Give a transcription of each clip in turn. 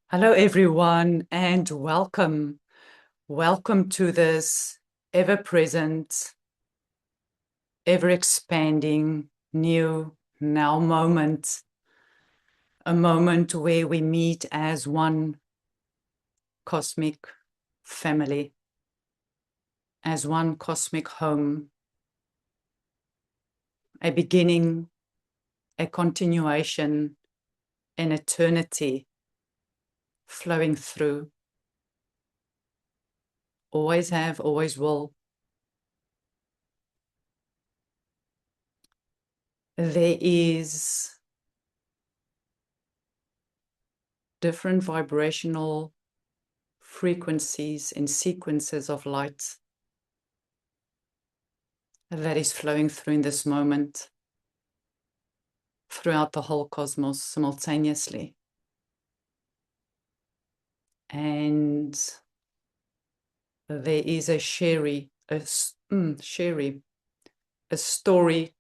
Hello, everyone, and welcome. Welcome to this ever present, ever expanding, new now moment, a moment where we meet as one cosmic family, as one cosmic home, a beginning, a continuation, an eternity flowing through. Always have, always will. There is different vibrational frequencies and sequences of light that is flowing through in this moment, throughout the whole cosmos simultaneously. And there is a story to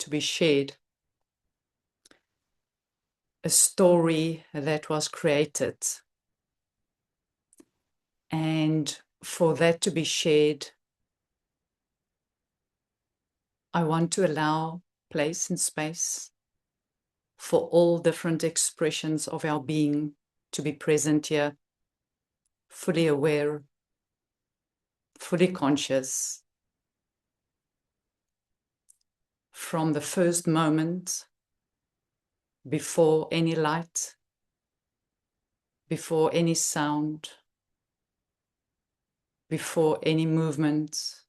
be shared, a story that was created. And for that to be shared, I want to allow place and space for all different expressions of our being to be present here, fully aware, fully conscious, from the first moment, before any light, before any sound, before any movement.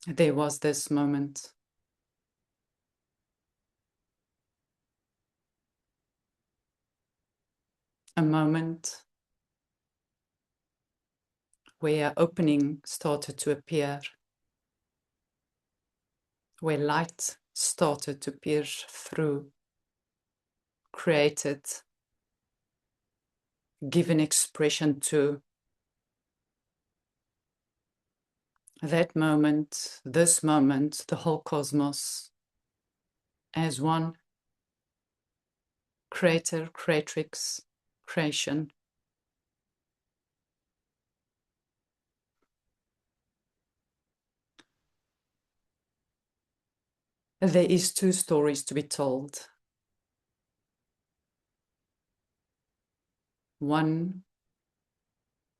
There was this moment. A moment where opening started to appear, where light started to pierce through, created, given expression to. That moment, this moment, the whole cosmos, as one creator, creatrix, creation. There is two stories to be told. One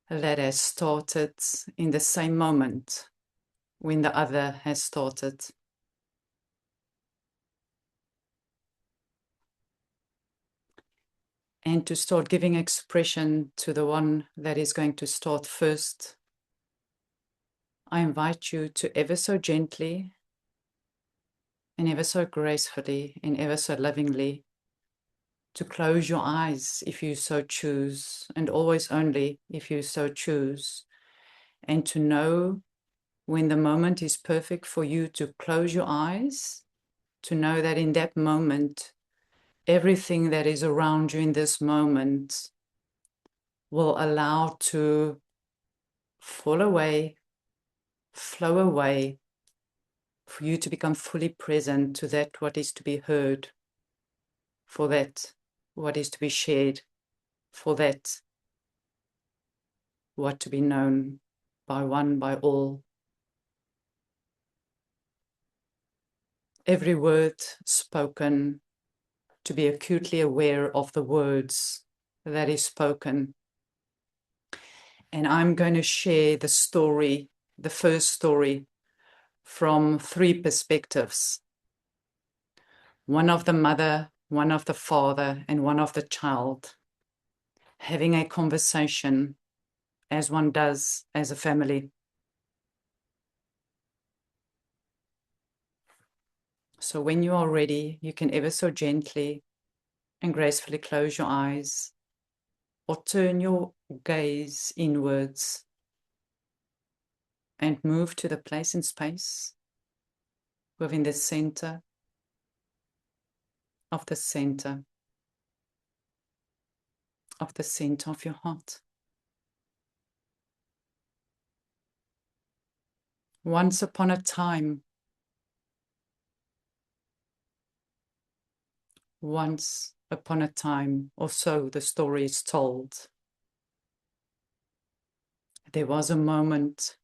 that has started in the same moment when the other has started. And to start giving expression to the one that is going to start first, I invite you to ever so gently and ever so gracefully and ever so lovingly to close your eyes if you so choose, and always only if you so choose, and to know when the moment is perfect for you to close your eyes, to know that in that moment, everything that is around you in this moment will allow to fall away, flow away, for you to become fully present to that what is to be heard, for that what is to be shared, for that what to be known by one, by all. Every word spoken, to be acutely aware of the words that is spoken. And I'm going to share the story, the first story, from three perspectives. One of the mother, one of the father, and one of the child, having a conversation as one does as a family. So when you are ready, you can ever so gently and gracefully close your eyes or turn your gaze inwards and move to the place and space within the center of the center of the center of your heart. Once upon a time, Once upon a time, or so the story is told, there was a moment.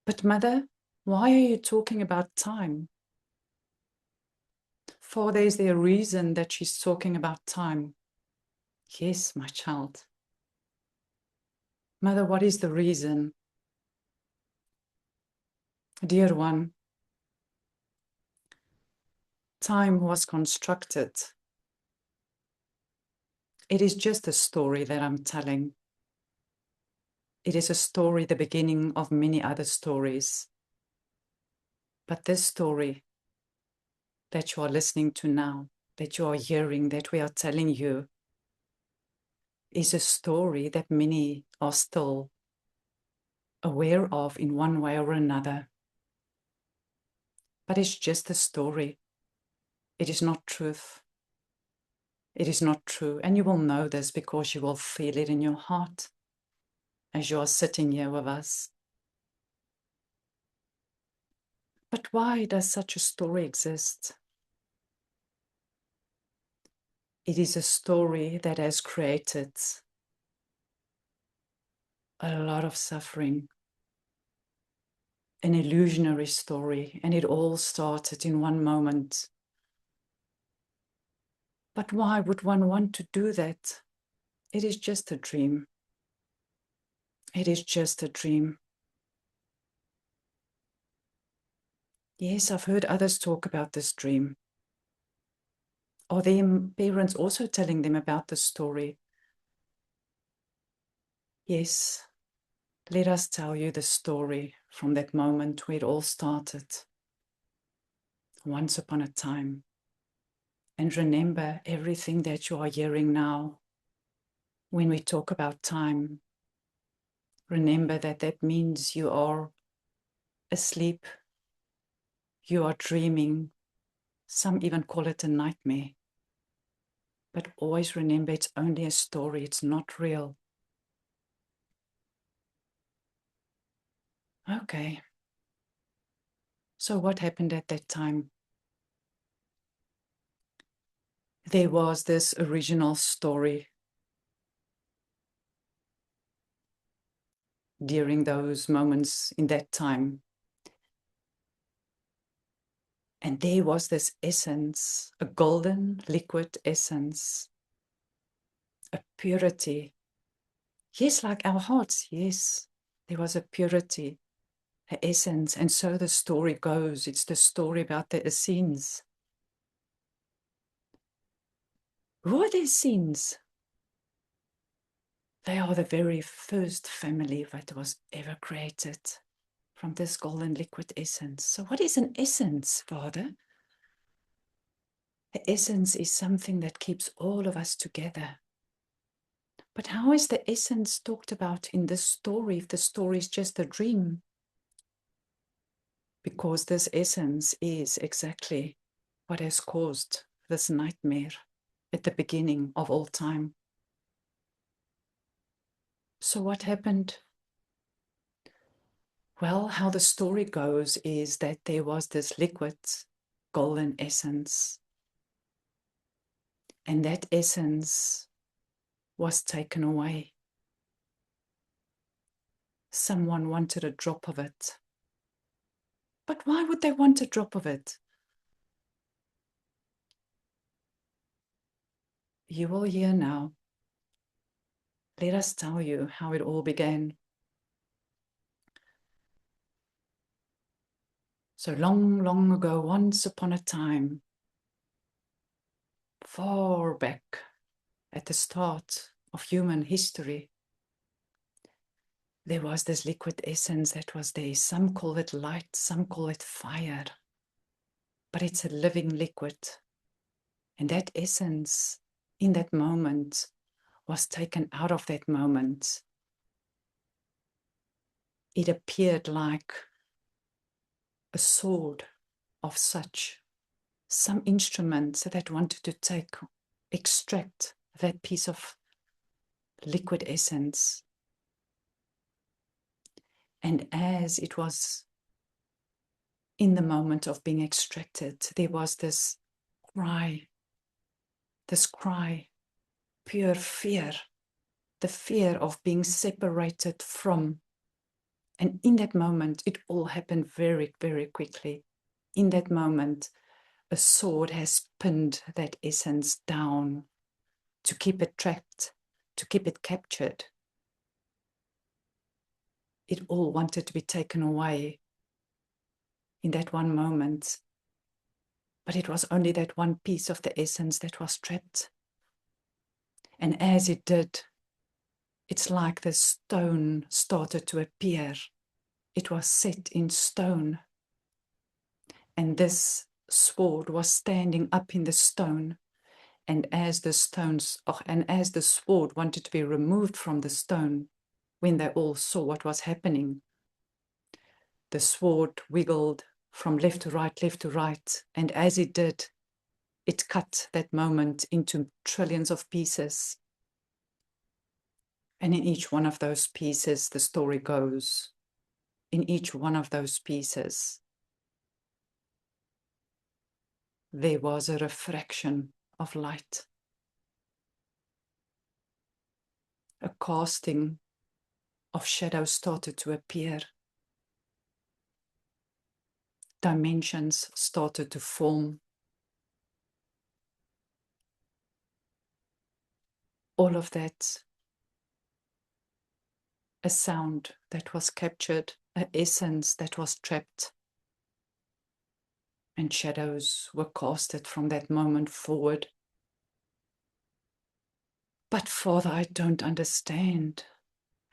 But mother, why are you talking about time? Father, is there a reason that she's talking about time? Yes, my child. Mother, what is the reason? Dear one, time was constructed. It is just a story that I'm telling. It is a story, the beginning of many other stories. But this story that you are listening to now, that you are hearing, that we are telling you, is a story that many are still aware of in one way or another. But it's just a story. It is not truth. It is not true. And you will know this because you will feel it in your heart as you are sitting here with us. But why does such a story exist? It is a story that has created a lot of suffering, an illusionary story, and it all started in one moment. But why would one want to do that? It is just a dream. It is just a dream. Yes, I've heard others talk about this dream. Are their parents also telling them about the story? Yes, let us tell you the story from that moment where it all started. Once upon a time. And remember everything that you are hearing now. When we talk about time, remember that that means you are asleep, you are dreaming. Some even call it a nightmare. But always remember it's only a story, it's not real. Okay. So what happened at that time? There was this original story during those moments in that time. And there was this essence, a golden liquid essence, a purity. Yes, like our hearts, yes. There was a purity, an essence. And so the story goes. It's the story about the Essenes. Who are the Essenes? They are the very first family that was ever created from this golden liquid essence. So what is an essence, Father? The essence is something that keeps all of us together. But how is the essence talked about in this story if the story is just a dream? Because this essence is exactly what has caused this nightmare at the beginning of all time. So what happened? Well, how the story goes is that there was this liquid golden essence, and that essence was taken away. Someone wanted a drop of it. But why would they want a drop of it? You will hear now. Let us tell you how it all began. So long, long ago, once upon a time, far back at the start of human history, there was this liquid essence that was there. Some call it light, some call it fire, but it's a living liquid. And that essence in that moment was taken out of that moment. It appeared like a sword of such, some instrument that wanted to extract that piece of liquid essence. And as it was in the moment of being extracted, there was this cry, pure fear, the fear of being separated from. And in that moment, it all happened very, very quickly. In that moment, a sword has pinned that essence down to keep it trapped, to keep it captured. It all wanted to be taken away in that one moment. But it was only that one piece of the essence that was trapped. And as it did, it's like the stone started to appear. It was set in stone. And this sword was standing up in the stone. And as the sword wanted to be removed from the stone, when they all saw what was happening, the sword wiggled from left to right, and as it did, it cut that moment into trillions of pieces. And in each one of those pieces, the story goes. In each one of those pieces, there was a refraction of light, a casting of shadows started to appear. Dimensions started to form. All of that, a sound that was captured, an essence that was trapped, and shadows were casted from that moment forward. But Father, I don't understand.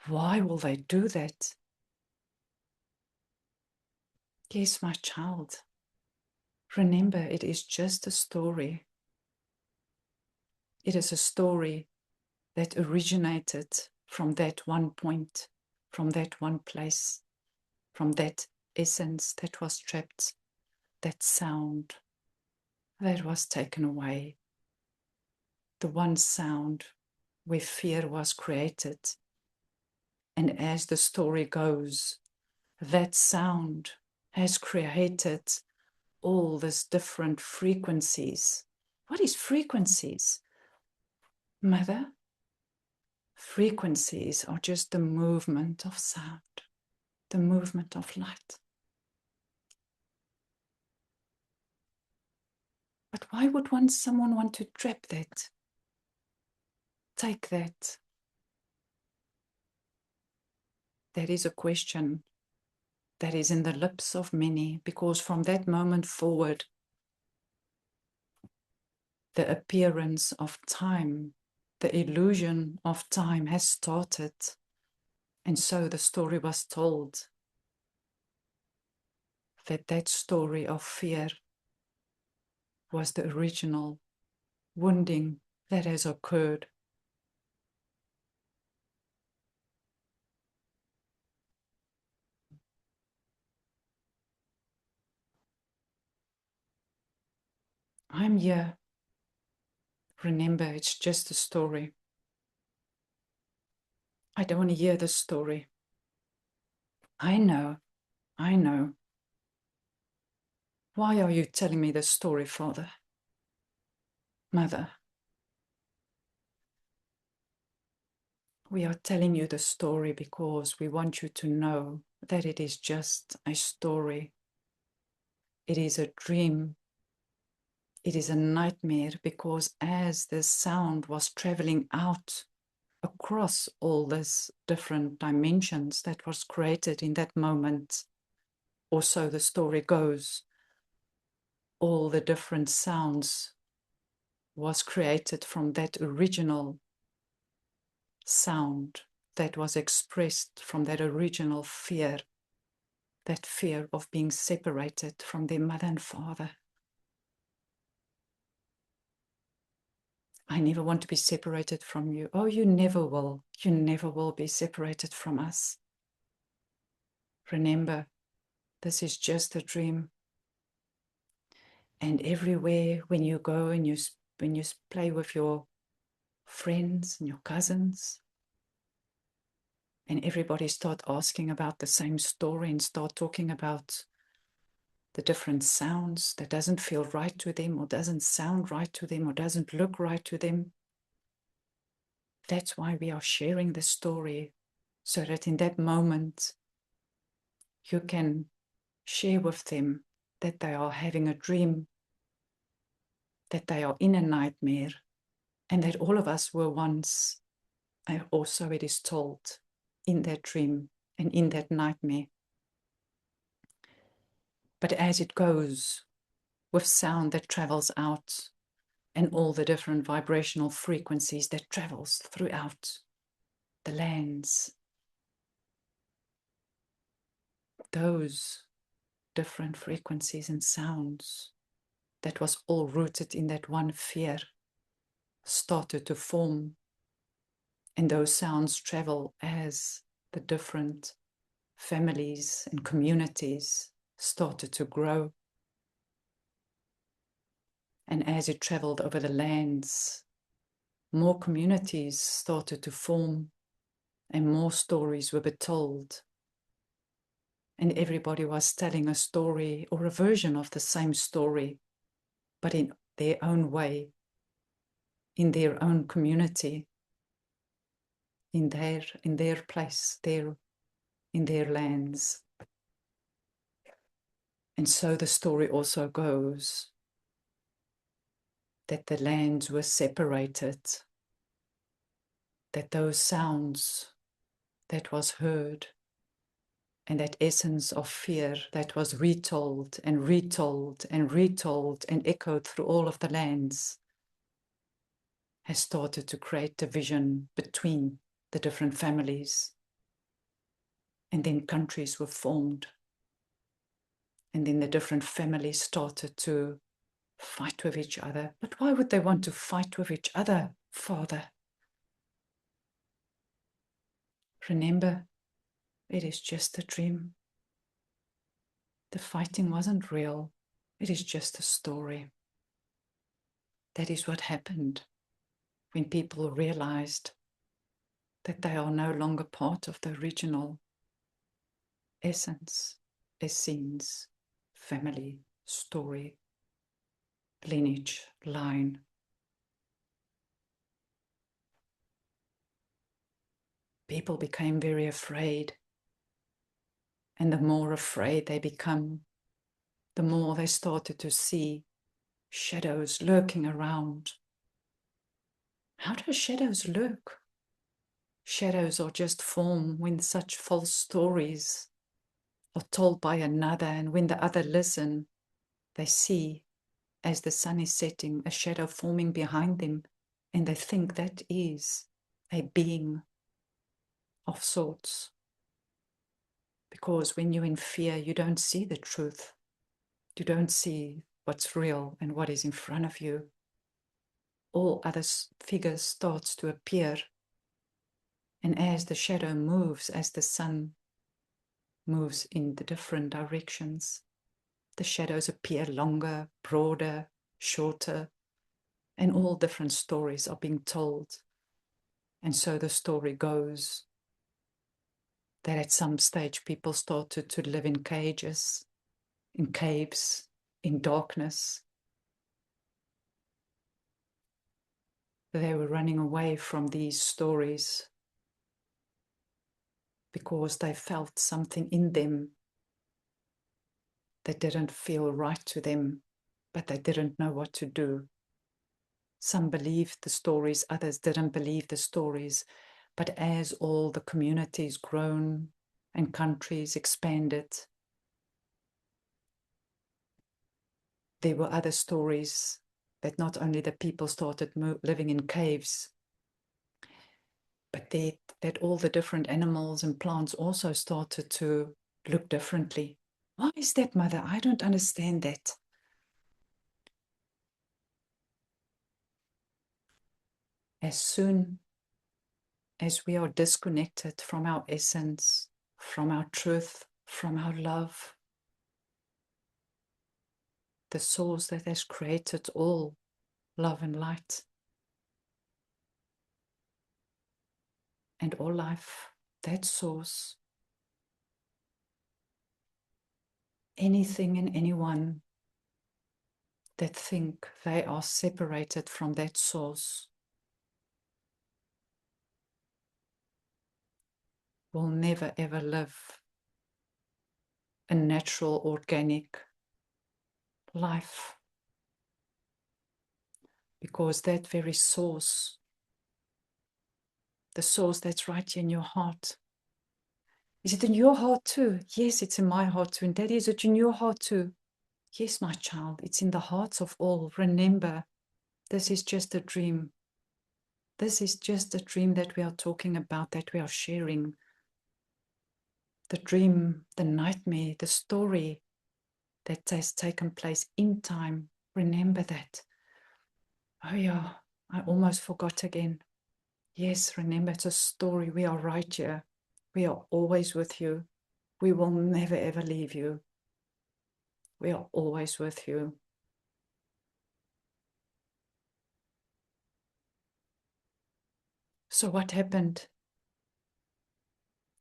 Why will they do that? Yes, my child. Remember, it is just a story. It is a story that originated from that one point, from that one place, from that essence that was trapped, that sound that was taken away, the one sound where fear was created. And as the story goes, that sound has created all these different frequencies. What is frequencies? Mother, frequencies are just the movement of sound, the movement of light. But why would someone want to trap that? Take that. That is a question that is in the lips of many, because from that moment forward, the appearance of time, the illusion of time has started. And so the story was told that that story of fear was the original wounding that has occurred. I'm here. Remember, it's just a story. I don't want to hear the story. I know. I know. Why are you telling me this story, Father? Mother, we are telling you the story because we want you to know that it is just a story. It is a dream. It is a nightmare, because as the sound was traveling out across all these different dimensions that was created in that moment, or so the story goes, all the different sounds was created from that original sound that was expressed from that original fear, that fear of being separated from their mother and father. I never want to be separated from you. Oh, you never will. You never will be separated from us. Remember, this is just a dream. And everywhere when you go and when you play with your friends and your cousins, and everybody start asking about the same story and start talking about the different sounds that doesn't feel right to them, or doesn't sound right to them, or doesn't look right to them. That's why we are sharing the story, so that in that moment you can share with them that they are having a dream, that they are in a nightmare, and that all of us were once, or so it is told, in that dream and in that nightmare. But as it goes with sound that travels out, and all the different vibrational frequencies that travels throughout the lands, those different frequencies and sounds that was all rooted in that one fear started to form, and those sounds travel as the different families and communities started to grow. And as it traveled over the lands, more communities started to form and more stories were told. And everybody was telling a story or a version of the same story, but in their own way, in their own community, in their place, in their lands. And so the story also goes that the lands were separated, that those sounds that was heard and that essence of fear that was retold and retold and retold and echoed through all of the lands has started to create division between the different families. And then countries were formed. And then the different families started to fight with each other. But why would they want to fight with each other, Father? Remember, it is just a dream. The fighting wasn't real. It is just a story. That is what happened when people realized that they are no longer part of the original essence, family, story, lineage, line. People became very afraid. And the more afraid they become, the more they started to see shadows lurking around. How do shadows lurk? Shadows are just formed when such false stories are told by another, and when the other listen, they see, as the sun is setting, a shadow forming behind them, and they think that is a being of sorts. Because when you're in fear, you don't see the truth. You don't see what's real and what is in front of you. All other figures starts to appear. And as the shadow moves, as the sun moves in the different directions, the shadows appear longer, broader, shorter, and all different stories are being told. And so the story goes that at some stage people started to live in cages, in caves, in darkness. They were running away from these stories because they felt something in them that didn't feel right to them, but they didn't know what to do. Some believed the stories, others didn't believe the stories. But as all the communities grown and countries expanded, there were other stories that not only the people started living in caves, but that all the different animals and plants also started to look differently. Why is that, Mother? I don't understand that. As soon as we are disconnected from our essence, from our truth, from our love, the source that has created all love and light and all life, that source, anything and anyone that think they are separated from that source will never ever live a natural, organic life. Because that very source, the source that's right in your heart, is it in your heart too? Yes, it's in my heart too. And Daddy, is it in your heart too? Yes, my child, it's in the hearts of all. Remember, this is just a dream. This is just a dream that we are talking about, that we are sharing. The dream, the nightmare, the story that has taken place in time. Remember that. Oh yeah, I almost forgot again. Yes, remember, it's a story. We are right here. We are always with you. We will never ever leave you. We are always with you. So what happened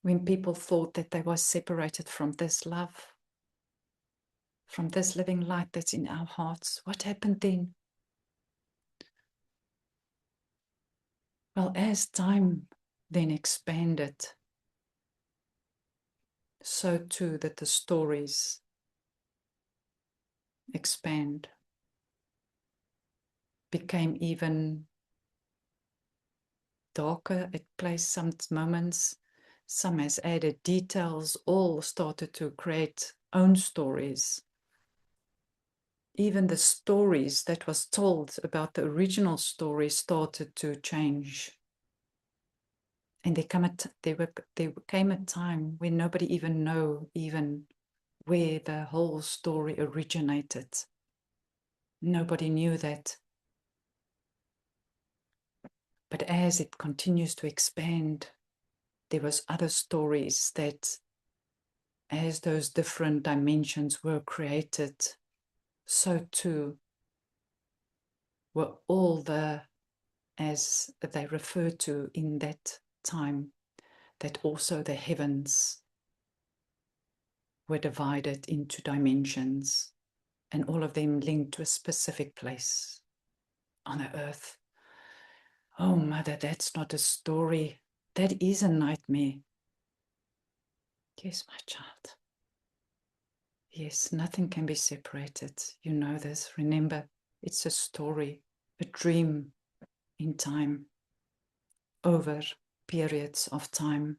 when people thought that they were separated from this love, from this living light that's in our hearts? What happened then? Well, as time then expanded, so too that the stories expand, became even darker at place some moments. Some has added details, all started to create own stories. Even the stories that was told about the original story started to change. And there came a time when nobody even know even where the whole story originated. Nobody knew that. But as it continues to expand, there was other stories that, as those different dimensions were created, so too were all the, as they refer to in that time, that also the heavens were divided into dimensions, and all of them linked to a specific place on the earth. Oh, Mother, that's not a story. That is a nightmare. Yes, my child. Yes, nothing can be separated. You know this. Remember, it's a story, a dream in time, over periods of time.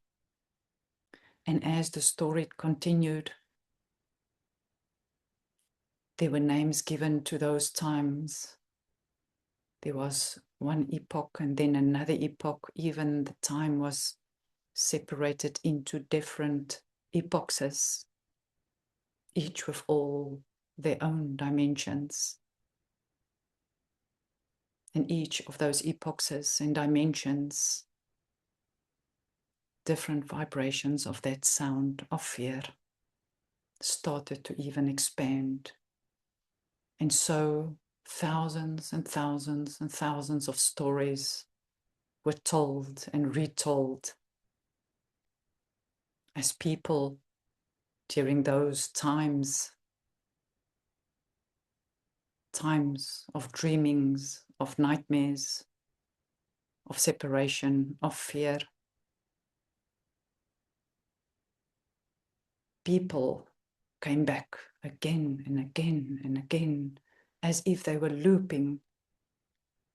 And as the story continued, there were names given to those times. There was one epoch and then another epoch. Even the time was separated into different epochs, each with all their own dimensions. And each of those epochs and dimensions, different vibrations of that sound of fear started to even expand. And so thousands and thousands and thousands of stories were told and retold as people during those times of dreamings, of nightmares, of separation, of fear. People came back again and again and again, as if they were looping,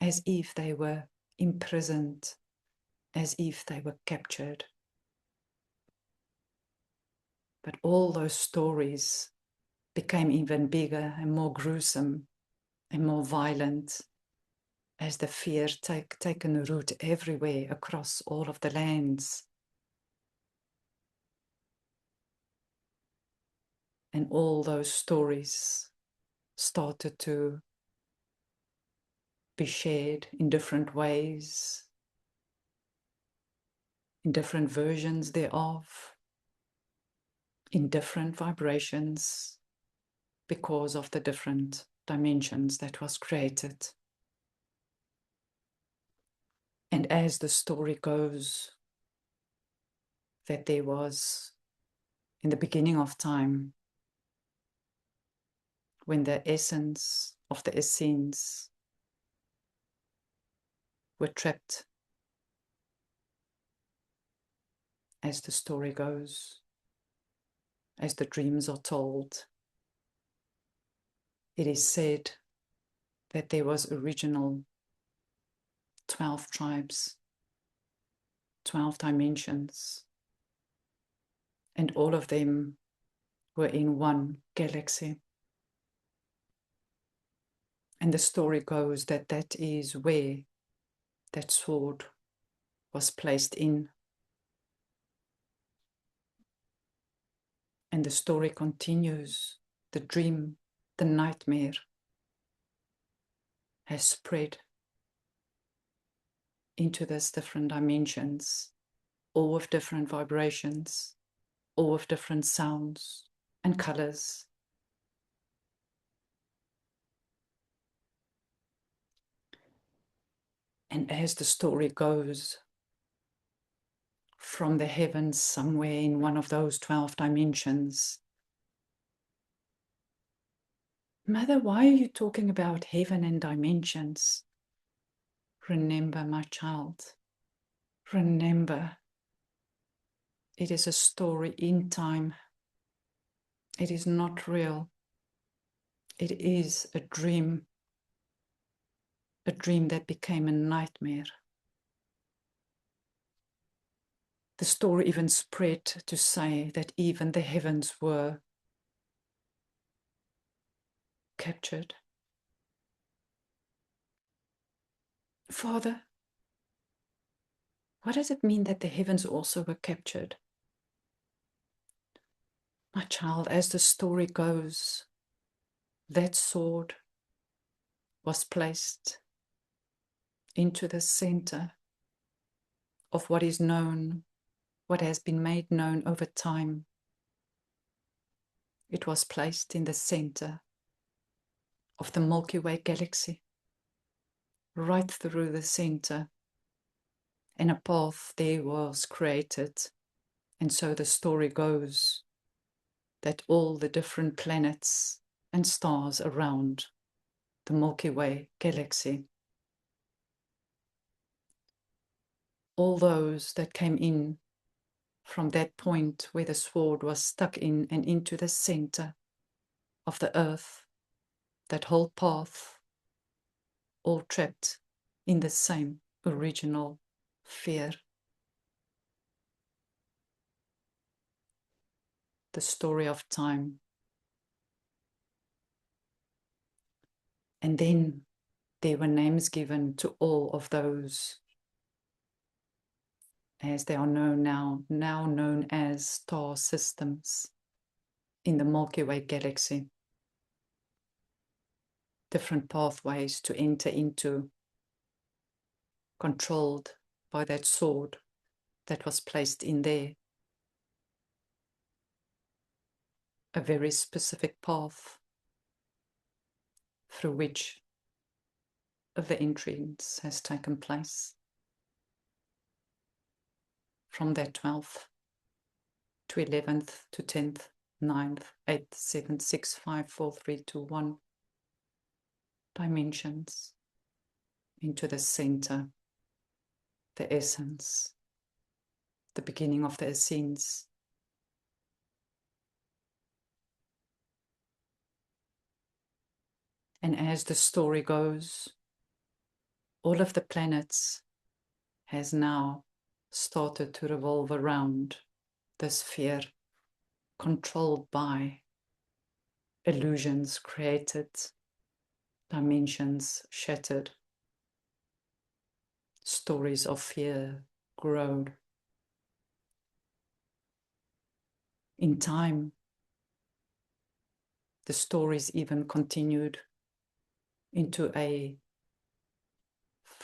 as if they were imprisoned, as if they were captured. But all those stories became even bigger and more gruesome and more violent as the fear taken root everywhere across all of the lands. And all those stories started to be shared in different ways, in different versions thereof, in different vibrations, because of the different dimensions that was created. And as the story goes, that there was, in the beginning of time, when the essence of the Essenes were trapped, as the story goes, as the dreams are told. It is said that there was original 12 tribes, 12 dimensions, and all of them were in one galaxy. And the story goes that that is where that sword was placed in. And the story continues. The dream, the nightmare has spread into these different dimensions, all with different vibrations, all with different sounds and colors. And as the story goes, from the heavens, somewhere in one of those 12 dimensions, Mother, why are you talking about heaven and dimensions? Remember, my child, remember, it is a story in time. It is not real. It is a dream that became a nightmare. The story even spread to say that even the heavens were captured. Father, what does it mean that the heavens also were captured? My child, as the story goes, that sword was placed into the center of what is known, what has been made known over time. It was placed in the center of the Milky Way galaxy, right through the center, and a path there was created. And so the story goes that all the different planets and stars around the Milky Way galaxy, all those that came in from that point where the sword was stuck in and into the center of the earth, that whole path, all trapped in the same original fear. The story of time. And then there were names given to all of those, as they are known now known as star systems in the Milky Way galaxy. Different pathways to enter into, controlled by that sword that was placed in there. A very specific path through which the entrance has taken place. From that 12th to 11th to 10th, 9th, 8th, 7th, 6, 5, 4, 3, 2, 1 dimensions into the center, the essence, the beginning of the Essenes. And as the story goes, all of the planets has now started to revolve around this sphere, controlled by illusions created, dimensions shattered, stories of fear grown. In time, the stories even continued into a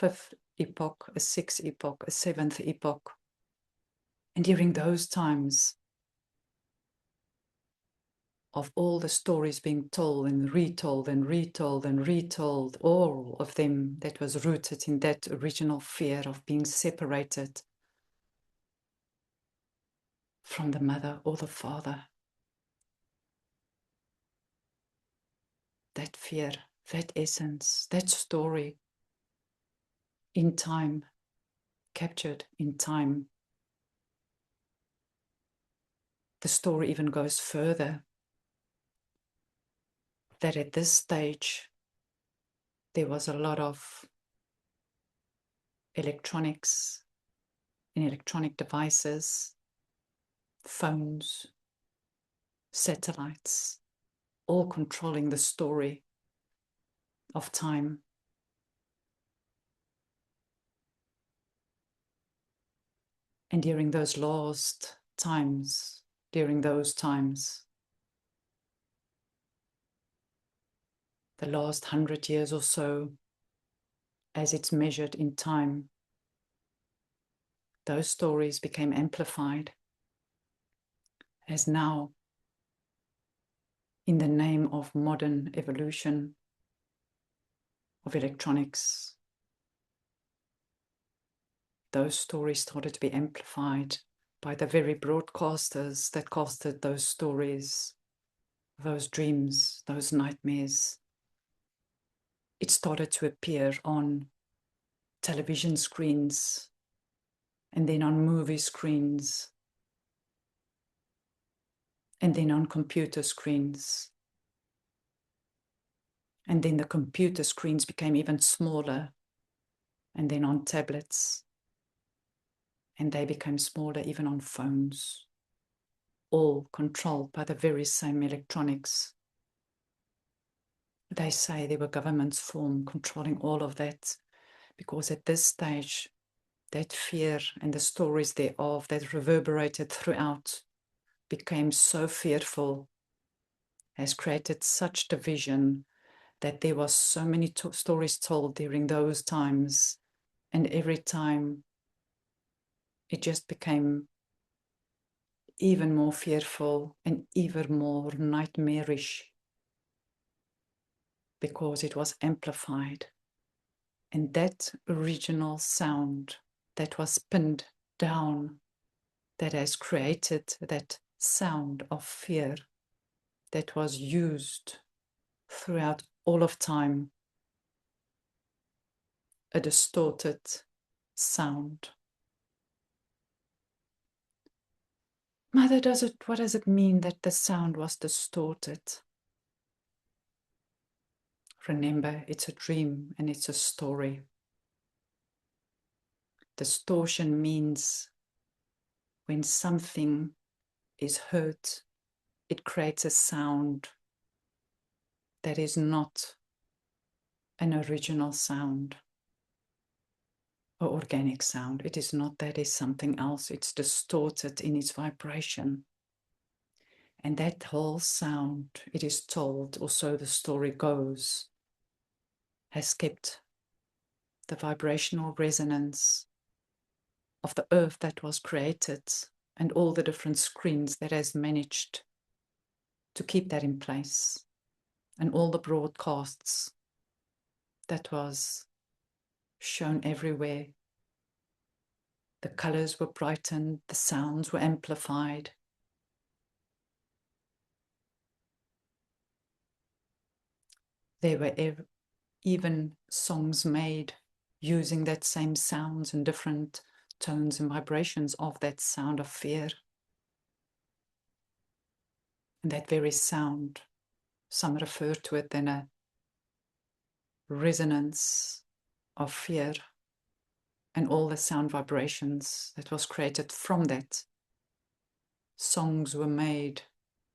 5th epoch, a 6th epoch, a 7th epoch. And during those times of all the stories being told and retold and retold and retold, all of them that was rooted in that original fear of being separated from the mother or the father. that fear, that essence, that story in time, captured in time. The story even goes further, that at this stage there was a lot of electronics and electronic devices, phones, satellites, all controlling the story of time. And during those last times, during those times, the last 100 years or so, as it's measured in time, those stories became amplified, as now, in the name of modern evolution of electronics, those stories started to be amplified by the very broadcasters that casted those stories, those dreams, those nightmares. It started to appear on television screens and then on movie screens and then on computer screens. And then the computer screens became even smaller, and then on tablets, and they became smaller even on phones, all controlled by the very same electronics. They say there were governments formed controlling all of that, because at this stage, that fear and the stories thereof that reverberated throughout became so fearful, has created such division, that there was so many stories told during those times, and every time it just became even more fearful and even more nightmarish, because it was amplified. And that original sound that was pinned down, that has created that sound of fear that was used throughout all of time, a distorted sound. Mother, what does it mean that the sound was distorted? Remember, it's a dream and it's a story. Distortion means when something is hurt, it creates a sound that is not an original sound or organic sound. It is not that, it's something else. It's distorted in its vibration. And that whole sound, it is told, or so the story goes, has kept the vibrational resonance of the earth that was created and all the different screens that has managed to keep that in place, and all the broadcasts that was shown everywhere. The colors were brightened, the sounds were amplified. There were even songs made using that same sounds and different tones and vibrations of that sound of fear. And that very sound, some refer to it in a resonance of fear, and all the sound vibrations that was created from that. Songs were made,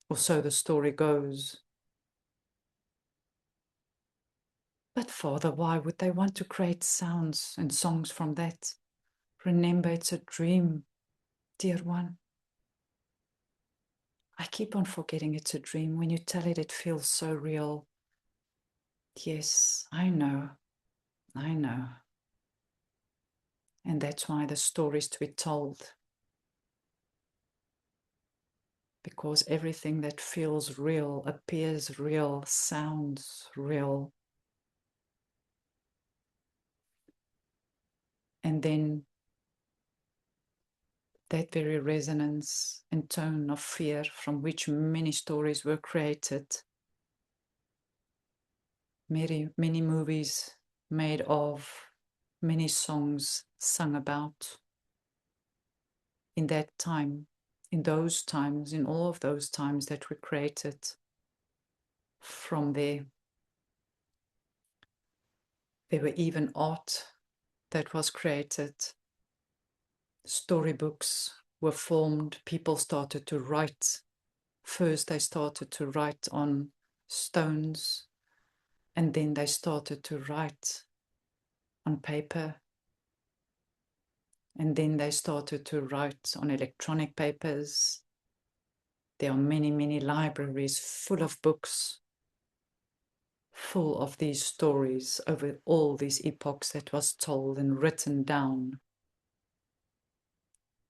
or so the story goes. But Father, why would they want to create sounds and songs from that? Remember, it's a dream, dear one. I keep on forgetting it's a dream. When you tell it, it feels so real. Yes, I know. I know. And that's why the story is to be told. Because everything that feels real, appears real, sounds real. And then that very resonance and tone of fear from which many stories were created many movies made of, many songs sung about in that time, in those times, in all of those times that were created from there. There were even art that was created. Storybooks were formed. People started to write. First, they started to write on stones, and then they started to write on paper. And then they started to write on electronic papers. There are many, many libraries full of books, full of these stories over all these epochs that was told and written down.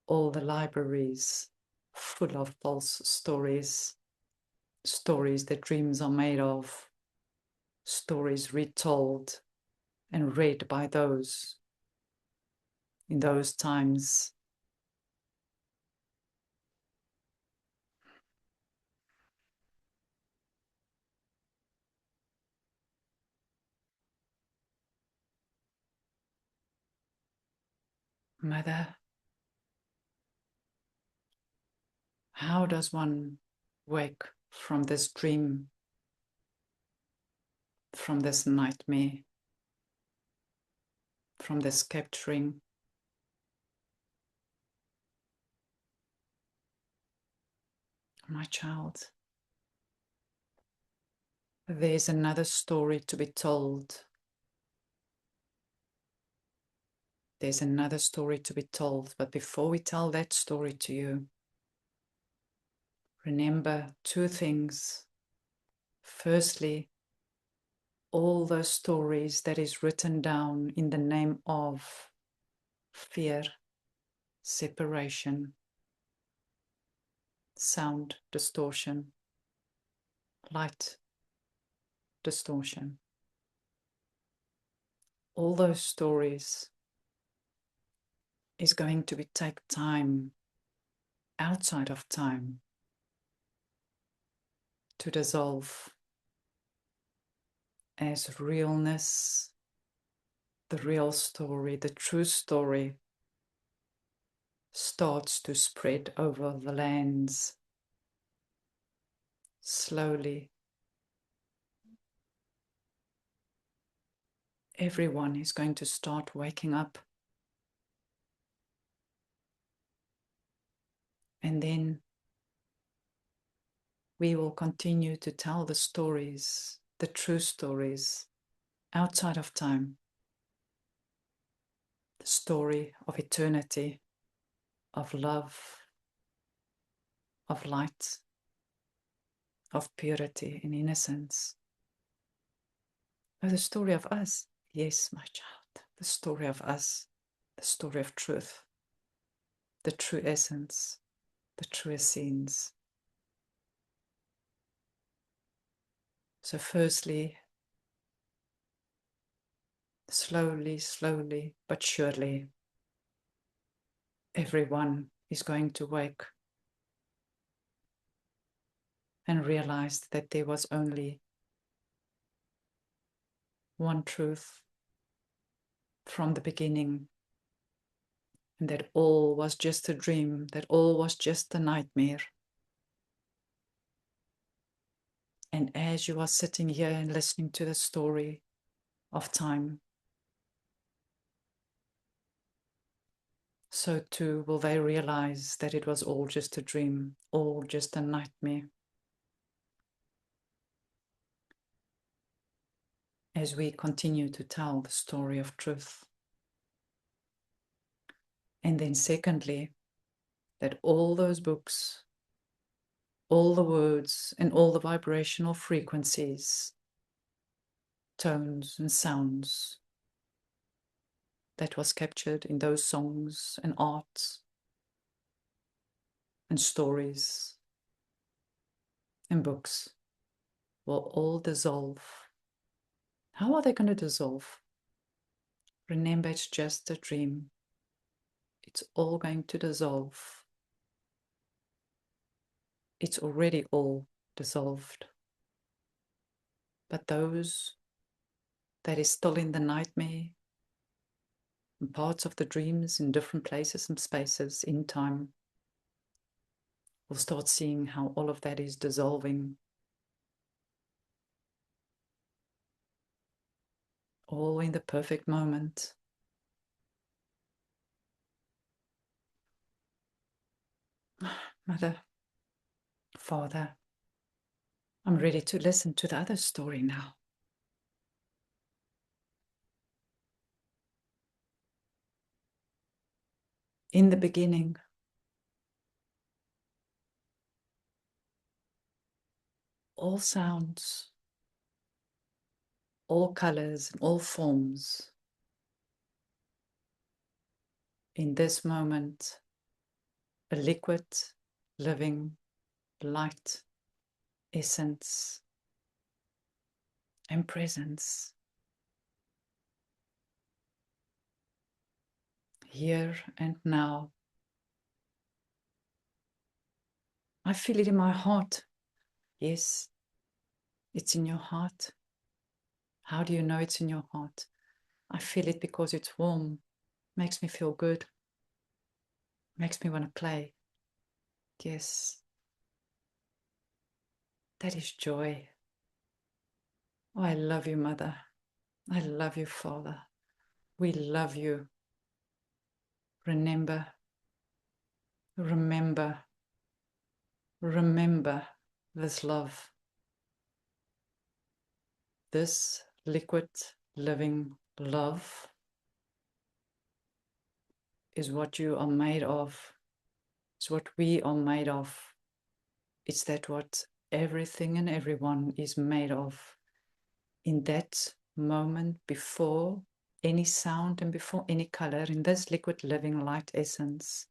All the libraries full of false stories, stories that dreams are made of, stories retold and read by those in those times. Mother, how does one wake from this dream, from this nightmare, from this capturing? My child, there's another story to be told. There's another story to be told, but before we tell that story to you, remember two things. Firstly, all those stories that is written down in the name of fear, separation, sound distortion, light distortion. All those stories is going to take time, outside of time, to dissolve as realness, the real story, the true story starts to spread over the lands slowly. Everyone is going to start waking up. And then we will continue to tell the stories, the true stories, outside of time. The story of eternity, of love, of light, of purity and innocence. Oh, the story of us. Yes, my child, the story of us, the story of truth, the true essence, the true essence. So firstly, slowly, slowly, but surely, everyone is going to wake and realize that there was only one truth from the beginning, and that all was just a dream, that all was just a nightmare. And as you are sitting here and listening to the story of time, so too will they realize that it was all just a dream, all just a nightmare. As we continue to tell the story of truth. And then secondly, that all those books, all the words and all the vibrational frequencies, tones and sounds that was captured in those songs and arts and stories and books will all dissolve. How are they going to dissolve? Remember, it's just a dream. It's all going to dissolve. It's already all dissolved. But those that is still in the nightmare, and parts of the dreams in different places and spaces in time, will start seeing how all of that is dissolving, all in the perfect moment. Mother, Father, I'm ready to listen to the other story now. In the beginning, all sounds, all colors, and all forms, in this moment, a liquid, living, light, essence, and presence. Here and now. I feel it in my heart. Yes, it's in your heart. How do you know it's in your heart? I feel it because it's warm, makes me feel good, makes me want to play. Yes, that is joy. Oh, I love you, Mother. I love you, Father. We love you. Remember, remember, remember this love. This liquid, living love is what you are made of. It's what we are made of. It's that what everything and everyone is made of. In that moment, before any sound and before any color, in this liquid living light essence,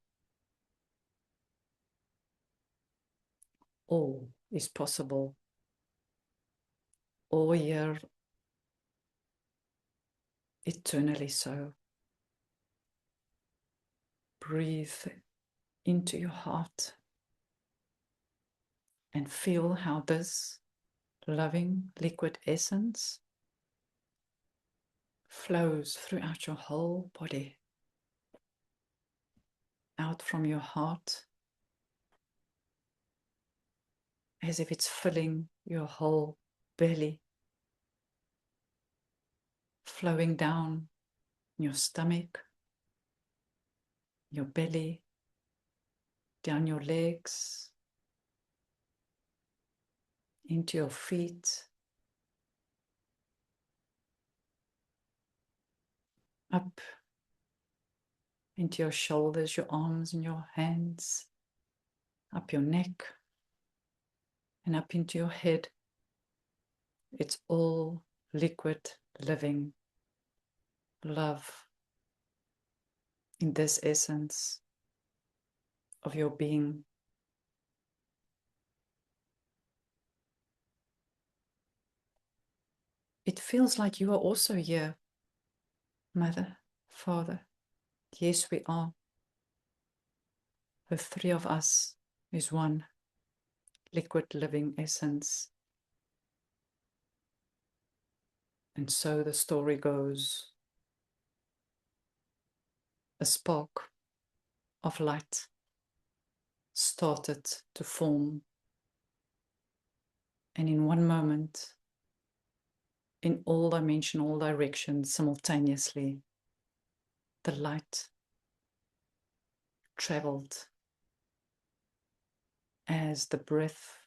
all is possible. All year, eternally so. Breathe into your heart and feel how this loving liquid essence flows throughout your whole body, out from your heart, as if it's filling your whole belly, flowing down your stomach, your belly, down your legs, into your feet, up into your shoulders, your arms and your hands, up your neck, and up into your head. It's all liquid living love in this essence of your being. It feels like you are also here, Mother, Father. Yes, we are. The three of us is one liquid living essence. And so the story goes. A spark of light started to form. And in one moment, in all dimensions, all directions, simultaneously, the light traveled as the breath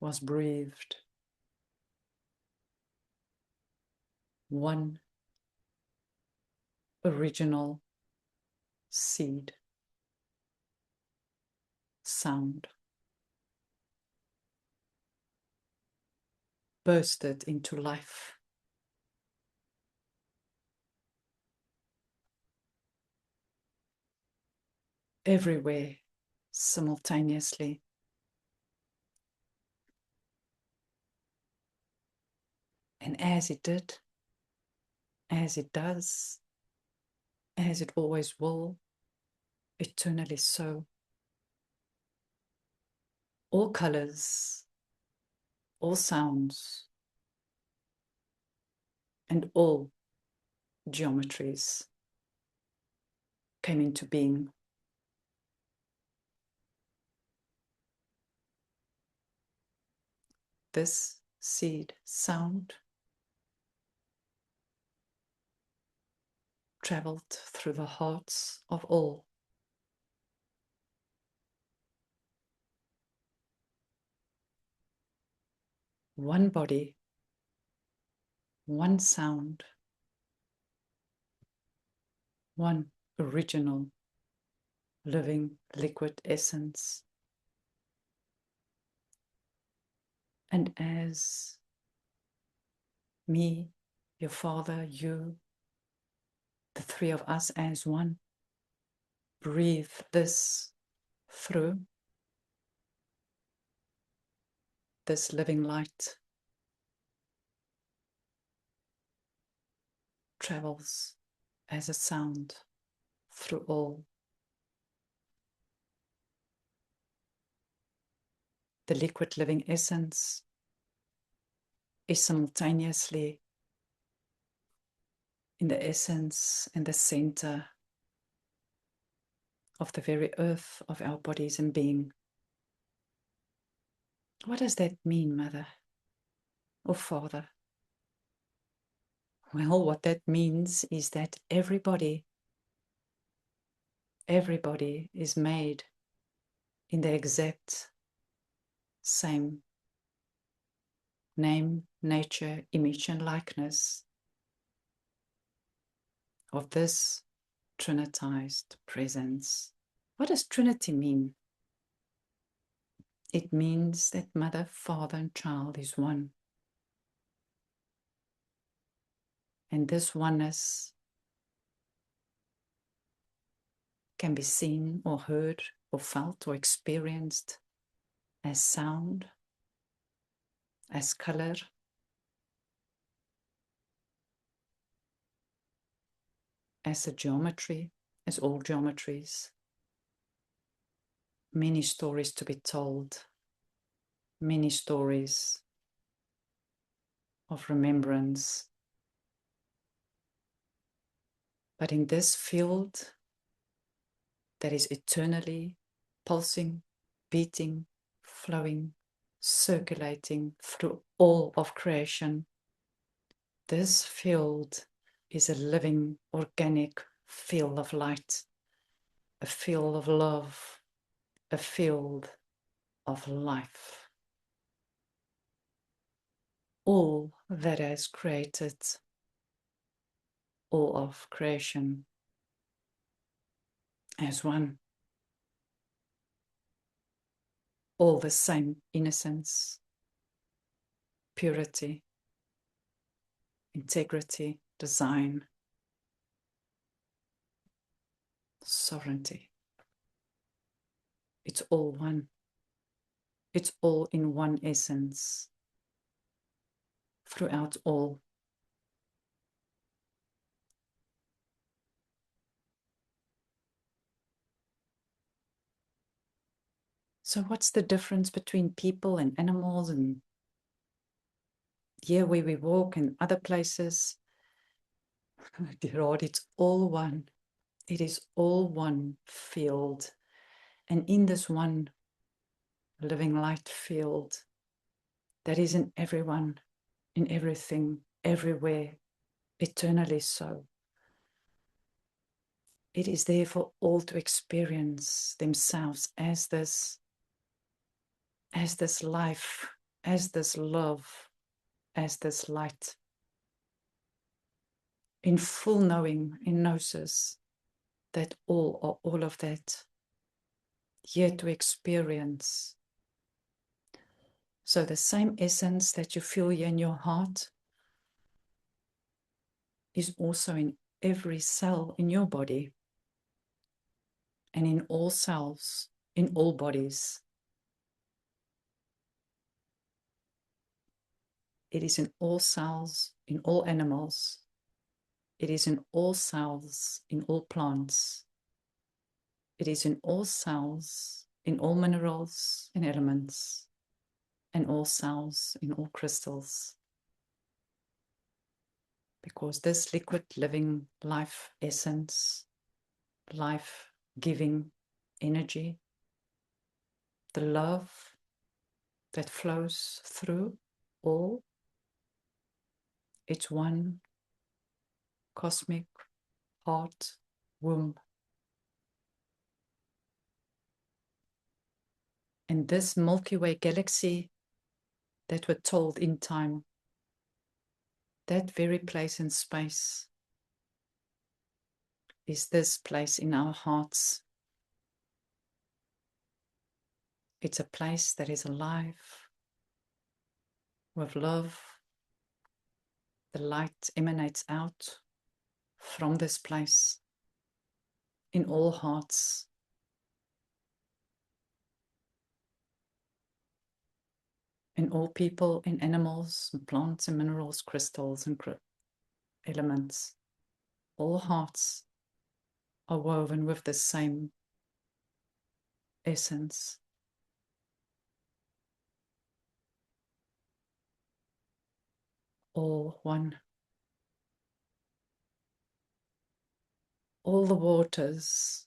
was breathed. One original seed sound bursted into life. Everywhere simultaneously. And as it did, as it does, as it always will, eternally so. All colors, all sounds, and all geometries came into being. This seed sound traveled through the hearts of all. One body, one sound, one original living liquid essence. And as me, your father, you, the three of us as one, breathe this through, this living light travels as a sound through all. The liquid living essence is simultaneously in the essence and the center of the very earth of our bodies and being. What does that mean, Mother or Father? Well, what that means is that everybody is made in the exact same name, nature, image, and likeness of this trinitized presence. What does Trinity mean? It means that Mother, Father, and Child is one. And this oneness can be seen or heard or felt or experienced as sound, as color, as a geometry, as all geometries. Many stories to be told, many stories of remembrance. But in this field that is eternally pulsing, beating, flowing, circulating through all of creation, this field is a living, organic field of light, a field of love, a field of life. All that has created, all of creation as one. All the same innocence, purity, integrity, design, sovereignty. It's all one. It's all in one essence throughout all. So what's the difference between people and animals and here where we walk and other places? Dear Lord, it's all one. It is all one field. And in this one living light field that is in everyone, in everything, everywhere, eternally so. It is there for all to experience themselves as this life, as this love, as this light. In full knowing, in Gnosis, that all are all of that, here to experience. So the same essence that you feel here in your heart is also in every cell in your body and in all cells, in all bodies. It is in all cells, in all animals. It is in all cells, in all plants. It is in all cells, in all minerals and elements, and all cells, in all crystals. because this liquid living life essence, life giving energy, the love that flows through all, it's one cosmic heart womb. And this Milky Way galaxy that we're told in time, that very place in space is this place in our hearts. It's a place that is alive with love. The light emanates out from this place in all hearts. In all people, in animals, and plants and minerals, crystals and elements. All hearts are woven with the same essence. All one. All the waters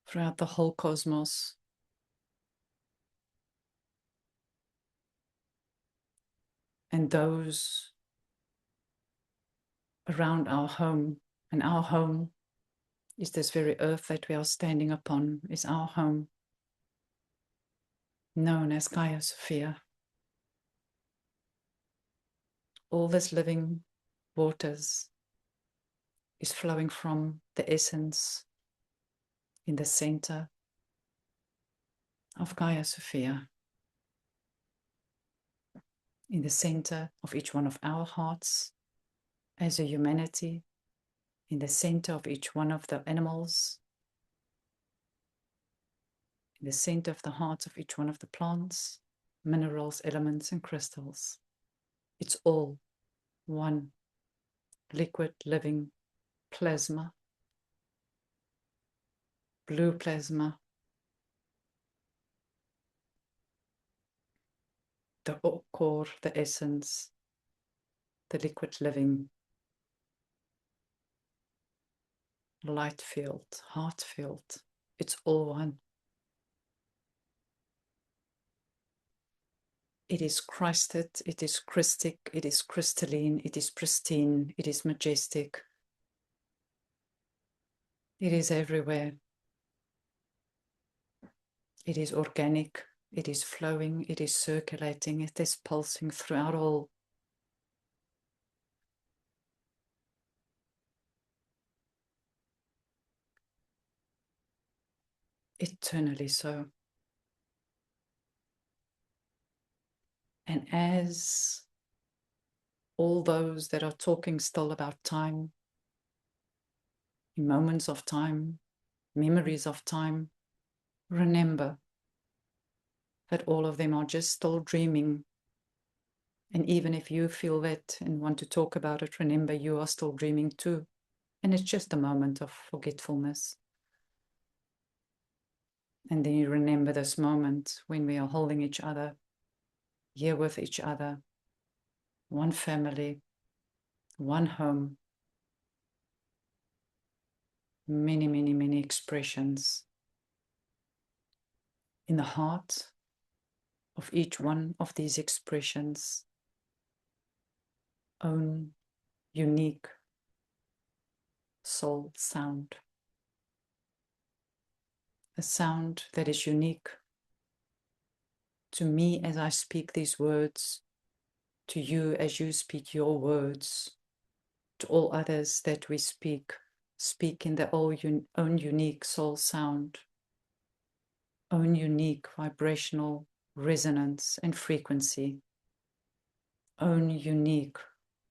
throughout the whole cosmos and those around our home. And our home is this very earth that we are standing upon, is our home, known as Gaia Sophia. All this living waters is flowing from the essence in the center of Gaia Sophia, in the center of each one of our hearts as a humanity, in the center of each one of the animals, in the center of the hearts of each one of the plants, minerals, elements, and crystals. It's all one liquid living plasma, blue plasma, the core, the essence, the liquid living light field, heart field. It's all one. It is Christed, it is Christic, it is crystalline, it is pristine, it is majestic. It is everywhere. It is organic, it is flowing, it is circulating, it is pulsing throughout all. Eternally so. And as all those that are talking still about time, in moments of time, memories of time, remember that all of them are just still dreaming. And even if you feel that and want to talk about it, remember you are still dreaming too. And it's just a moment of forgetfulness. And then you remember this moment when we are holding each other, here with each other, one family, one home, many, many, many expressions. In the heart of each one of these expressions, own unique soul sound. A sound that is unique to me as I speak these words, to you as you speak your words, to all others that we speak in their own unique soul sound, own unique vibrational resonance and frequency, own unique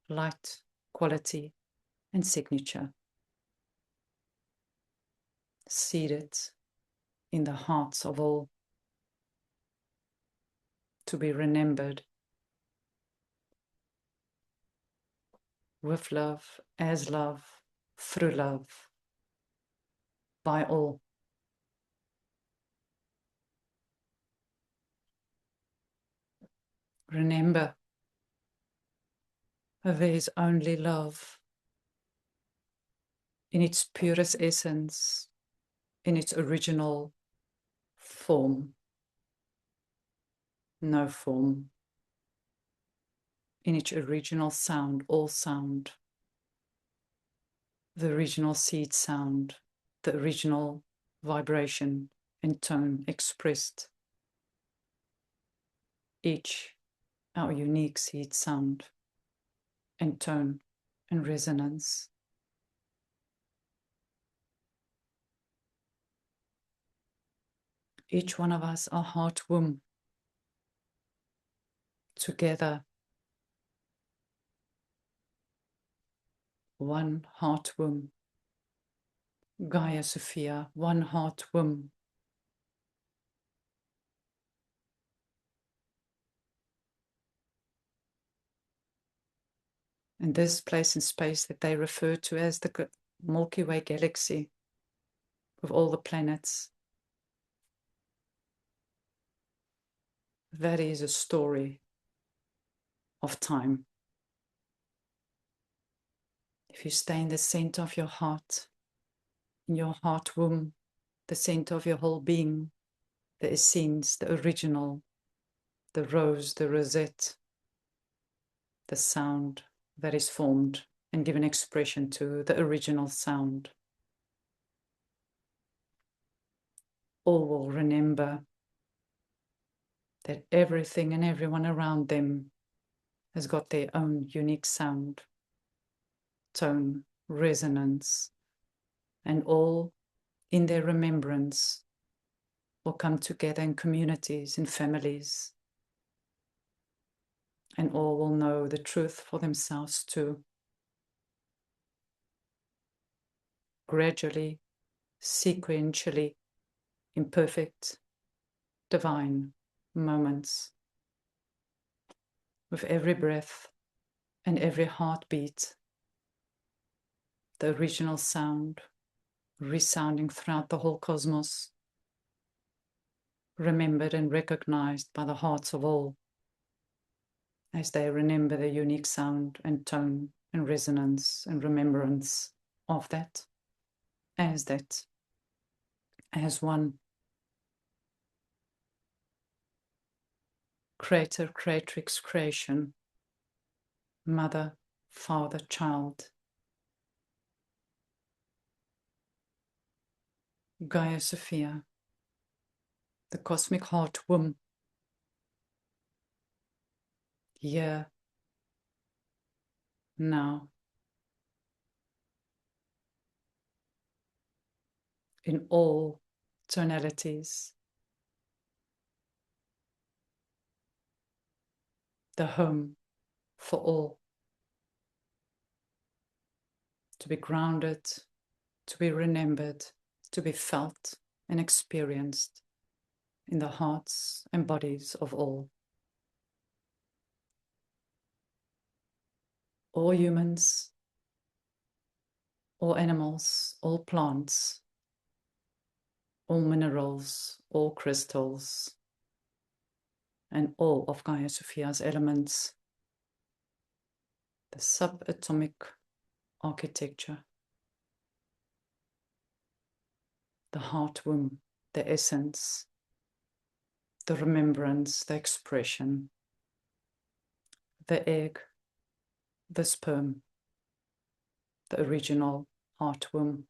light, quality, and signature, seated in the hearts of all, to be remembered with love, as love, through love, by all. Remember There is only love in its purest essence, in its original form, no form, in its original sound, all sound, the original seed sound, the original vibration and tone expressed, each our unique seed sound and tone and resonance. Each one of us are heart womb, together, one heart womb. Gaia Sophia, one heart womb. And this place in space that they refer to as the Milky Way galaxy, with all the planets, that is a story of time. If you stay in the center of your heart, in your heart womb, the center of your whole being, the essence, the original, the rose, the rosette, the sound that is formed and given expression to, the original sound. All will remember that everything and everyone around them has got their own unique sound, tone, resonance, and all in their remembrance will come together in communities, in families, and all will know the truth for themselves too. Gradually, sequentially, in perfect, divine moments, with every breath and every heartbeat, the original sound resounding throughout the whole cosmos, remembered and recognized by the hearts of all, as they remember the unique sound and tone and resonance and remembrance of that, as one. Creator, creatrix, creation, mother, father, child. Gaia Sophia, the cosmic heart womb, here, now, in all tonalities, the home for all, to be grounded, to be remembered, to be felt and experienced in the hearts and bodies of all. All humans, all animals, all plants, all minerals, all crystals, and all of Gaia Sophia's elements, the subatomic architecture, the heart womb, the essence, the remembrance, the expression, the egg, the sperm, the original heart womb.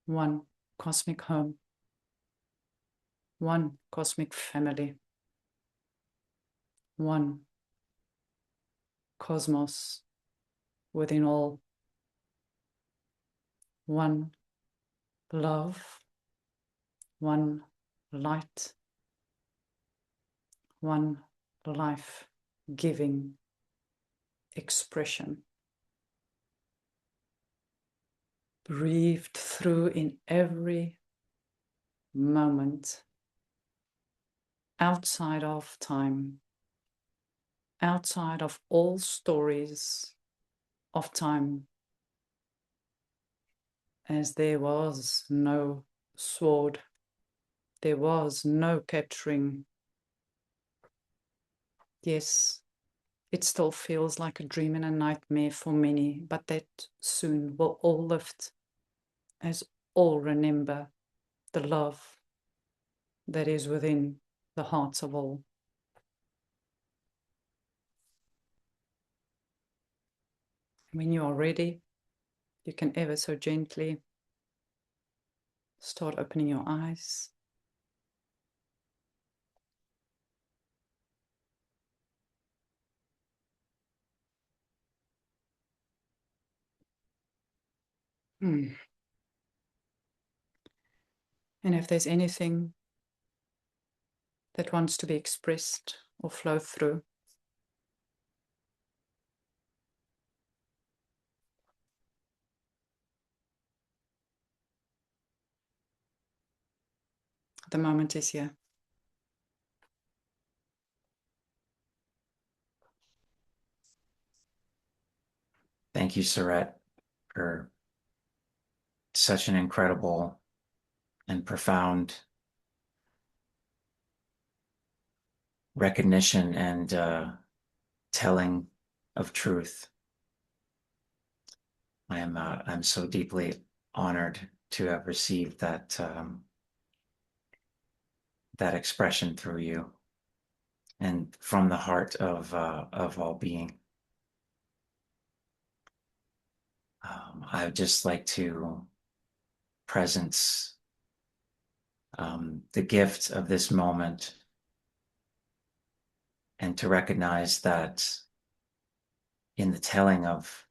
One cosmic home, one cosmic family, one cosmos within all, one love, one light, one life-giving expression, breathed through in every moment, outside of time, outside of all stories of time, as there was no sword, there was no capturing. Yes, it still feels like a dream and a nightmare for many, but that soon will all lift as all remember the love that is within the hearts of all. When you are ready, you can ever so gently start opening your eyes. And if there's anything that wants to be expressed or flow through, the moment is here. Thank you, Saret, for such an incredible and profound recognition and telling of truth. I'm so deeply honored to have received that expression through you and from the heart of all being. I would just like to presence the gift of this moment and to recognize that in the telling of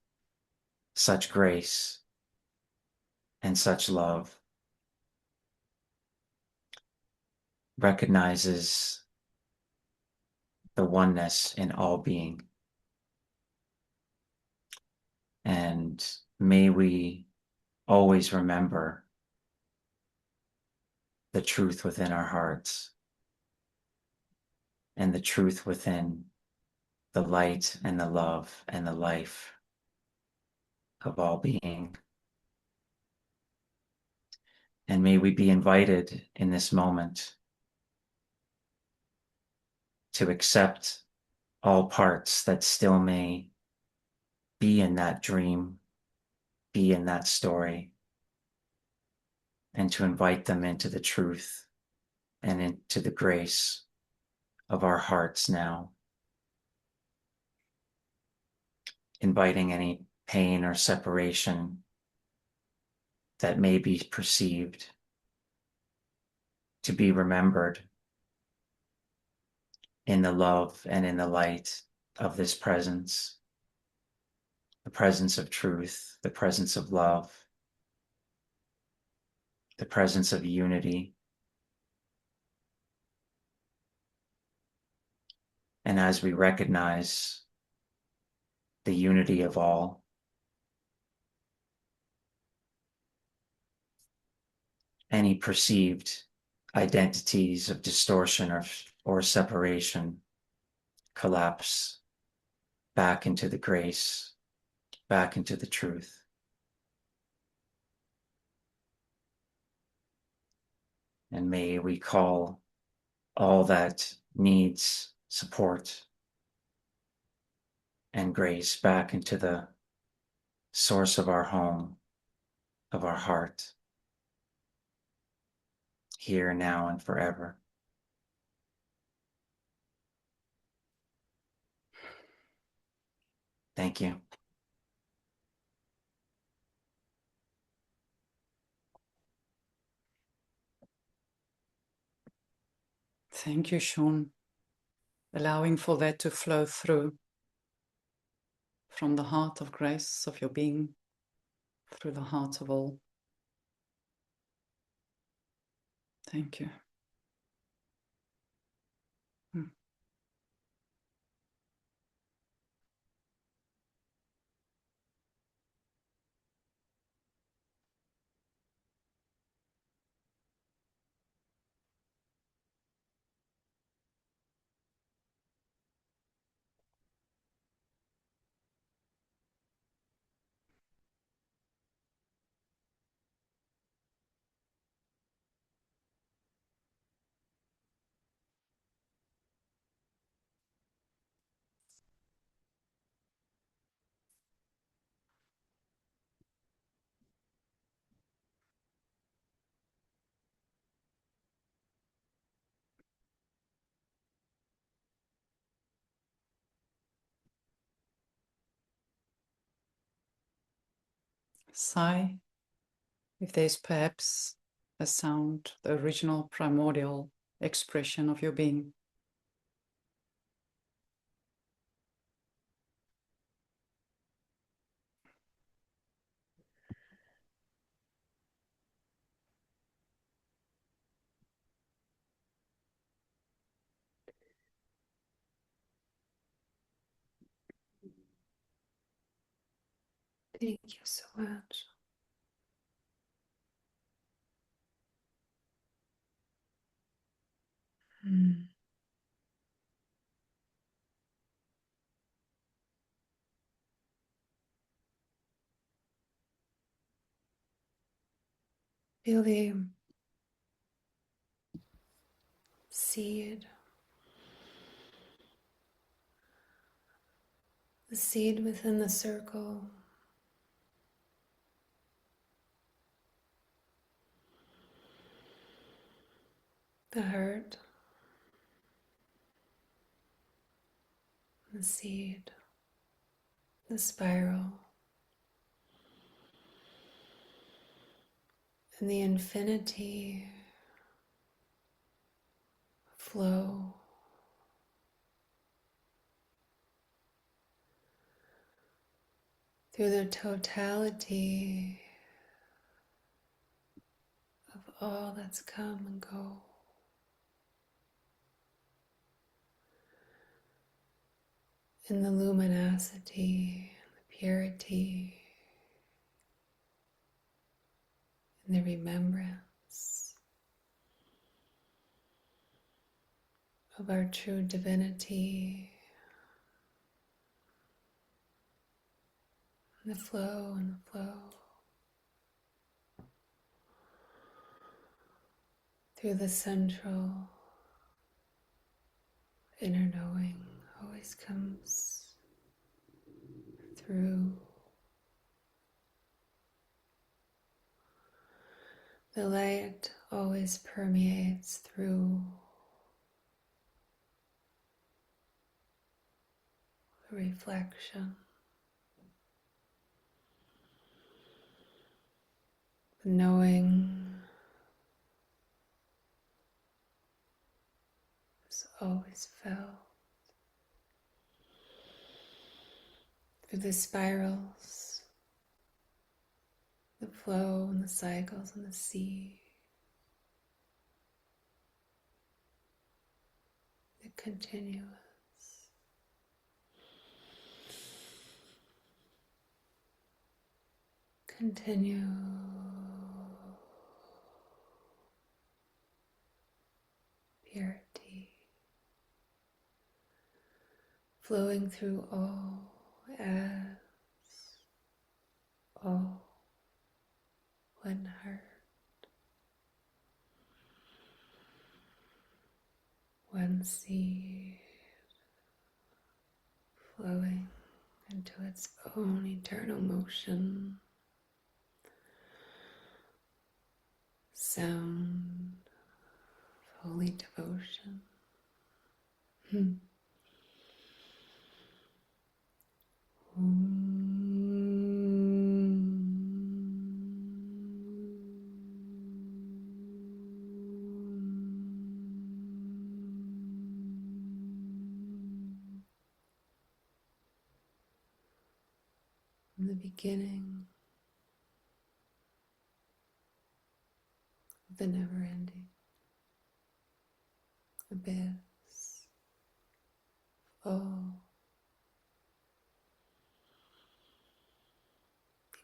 such grace and such love recognizes the oneness in all being. And may we always remember the truth within our hearts and the truth within the light and the love and the life of all being. And may we be invited in this moment to accept all parts that still may be in that dream, be in that story, and to invite them into the truth and into the grace of our hearts now, inviting any pain or separation that may be perceived to be remembered in the love and in the light of this presence, the presence of truth, the presence of love, the presence of unity. And as we recognize the unity of all, any perceived identities of distortion or separation collapse back into the grace, back into the truth. And may we call all that needs support and grace back into the source of our home, of our heart, here, now, and forever. Thank you. Thank you, Sean. Allowing for that to flow through from the heart of grace of your being through the heart of all. Thank you. Sigh, if there's perhaps a sound, the original primordial expression of your being. Thank you so much. Feel the seed, within the circle, the heart, the seed, the spiral, and the infinity flow through the totality of all that's come and go. In the luminosity, the purity, and the remembrance of our true divinity, and the flow and the flow through the central inner knowing always comes through. The light always permeates through the reflection. The knowing is always felt through the spirals, the flow and the cycles and the sea, the continuous. Continue purity flowing through all as all one heart, one seed flowing into its own eternal motion, sound of holy devotion. From the beginning of the never-ending abyss, all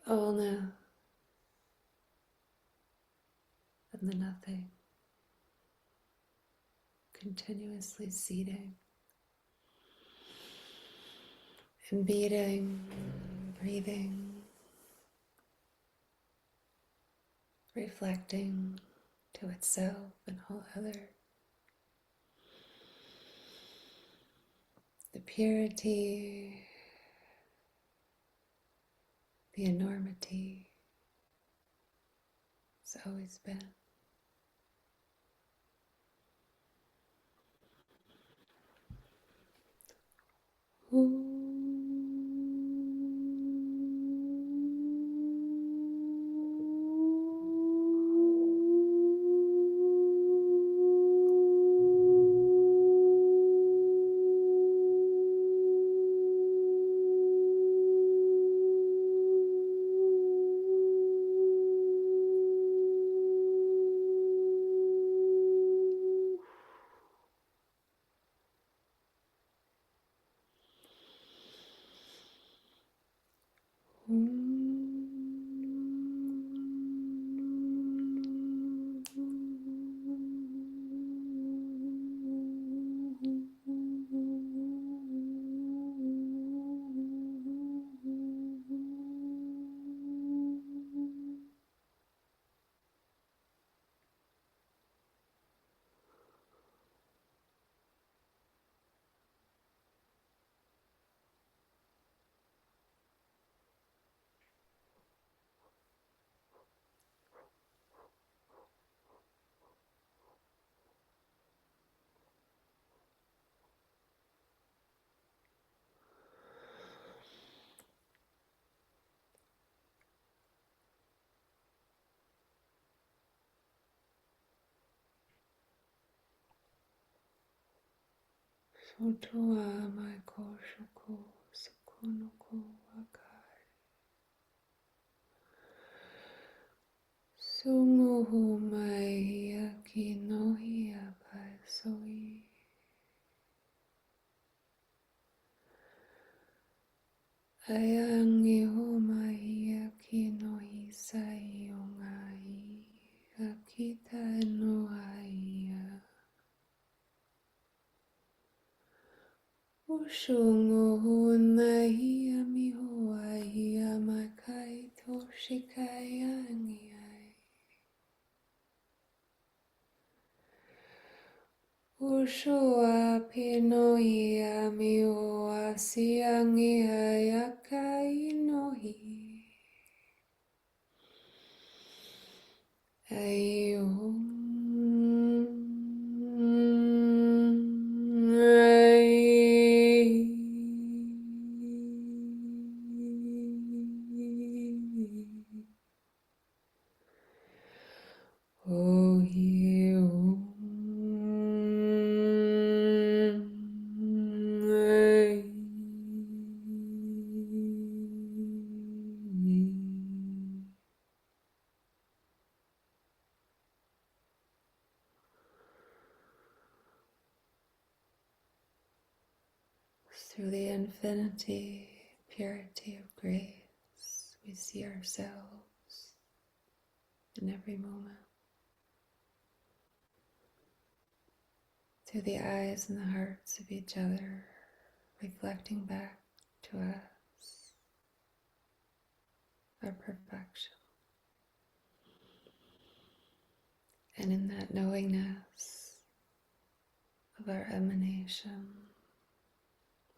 the allness and the nothing, continuously seeding and beating, breathing, reflecting to itself and all others. The purity, the enormity has always been. Ooh. Totoa mai koshoko sukonoko wakai. Sunguhu mai hiaki no hiapai soi. Ayangi ho mai hiaki no hisai ongai. Akita no haia. Ushunguhu mai miho ai makai toshikai angi ai. Ushua pino ia miho asiangi ai akai no hi. Ayo. Oh, you. Through the infinity, purity of grace, we see ourselves in every moment. Through the eyes and the hearts of each other, reflecting back to us our perfection. And in that knowingness of our emanation,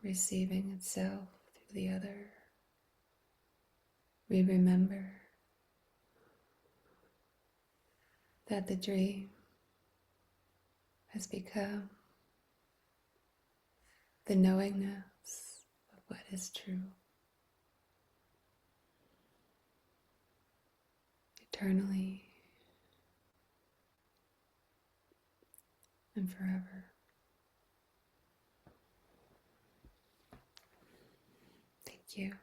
receiving itself through the other, we remember that the dream has become the knowingness of what is true, eternally and forever. Thank you.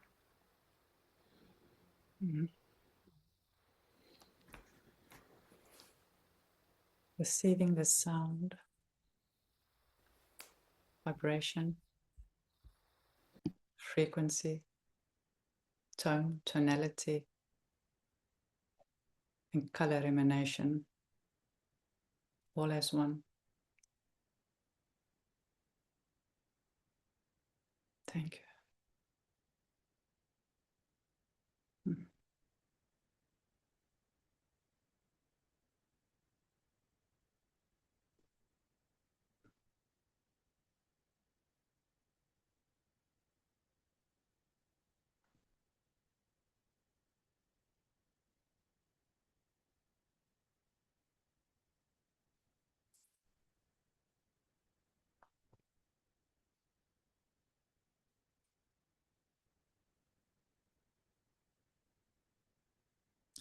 Receiving the sound, vibration, frequency, tone, tonality, and color emanation, all as one. Thank you.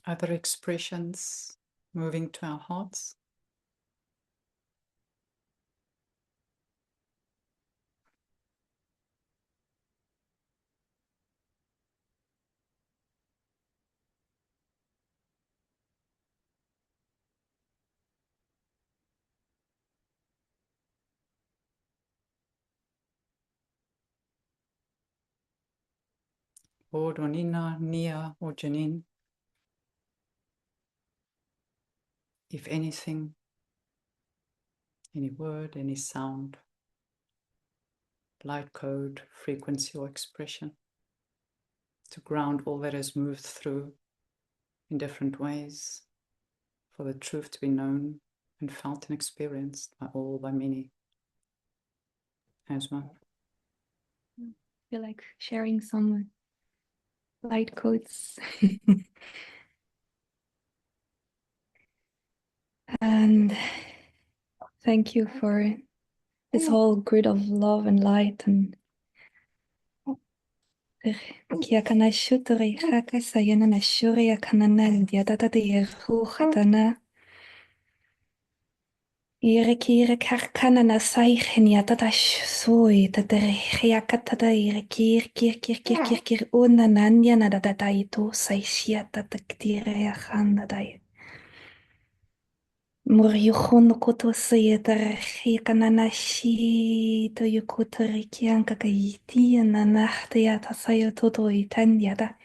Other expressions moving to our hearts. Lord or Nina, Nia or Janine. If anything, any word, any sound, light code, frequency or expression, to ground all that has moved through in different ways, for the truth to be known and felt and experienced by all, by many, as one. I feel like sharing some light codes. And thank you for this whole grid of love and light. And kia kana shuturi haka sayana na shuri kana na diatata de ru hatana Irekire karkana na saichenia tatash soi taterechia katata irekir kir una nanya na dataito saishia tataktire yachanda dai. Muriuchon koto sayetarechia kanana shi to yukutarikian kakaiti na nachtia tasayo toto itanya da.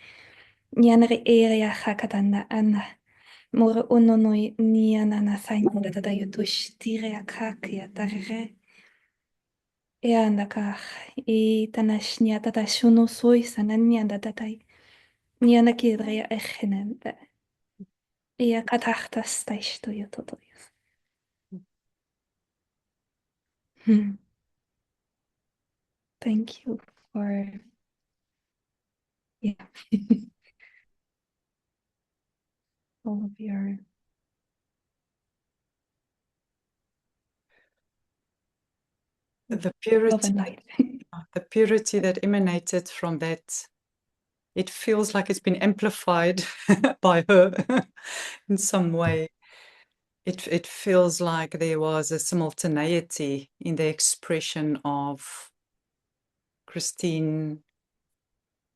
Nyanre area hakatana anna. Mor ononoi niana na sain da yutush tire akakia tarre. Eandakah e tanashnia tatashuno soi sananyanda tatai. Niana kidrea echenende. Ea katachta staisto yototoyas. Thank you for yeah. all of your The love purity, and light. the purity that emanated from that, it feels like it's been amplified by her in some way. It feels like there was a simultaneity in the expression of Christine,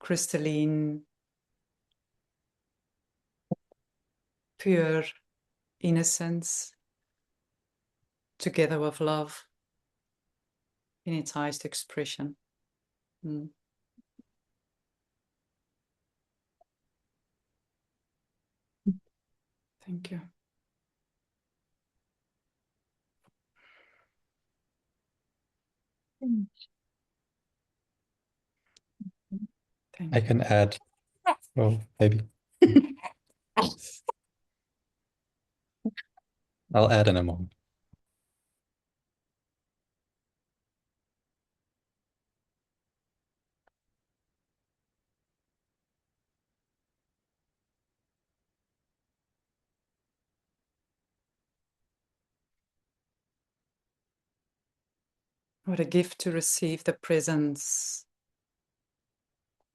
crystalline, pure innocence, together with love in its highest expression. Mm. Thank you. Thank I you. can add, well, maybe. I'll add in a moment. What a gift to receive the presence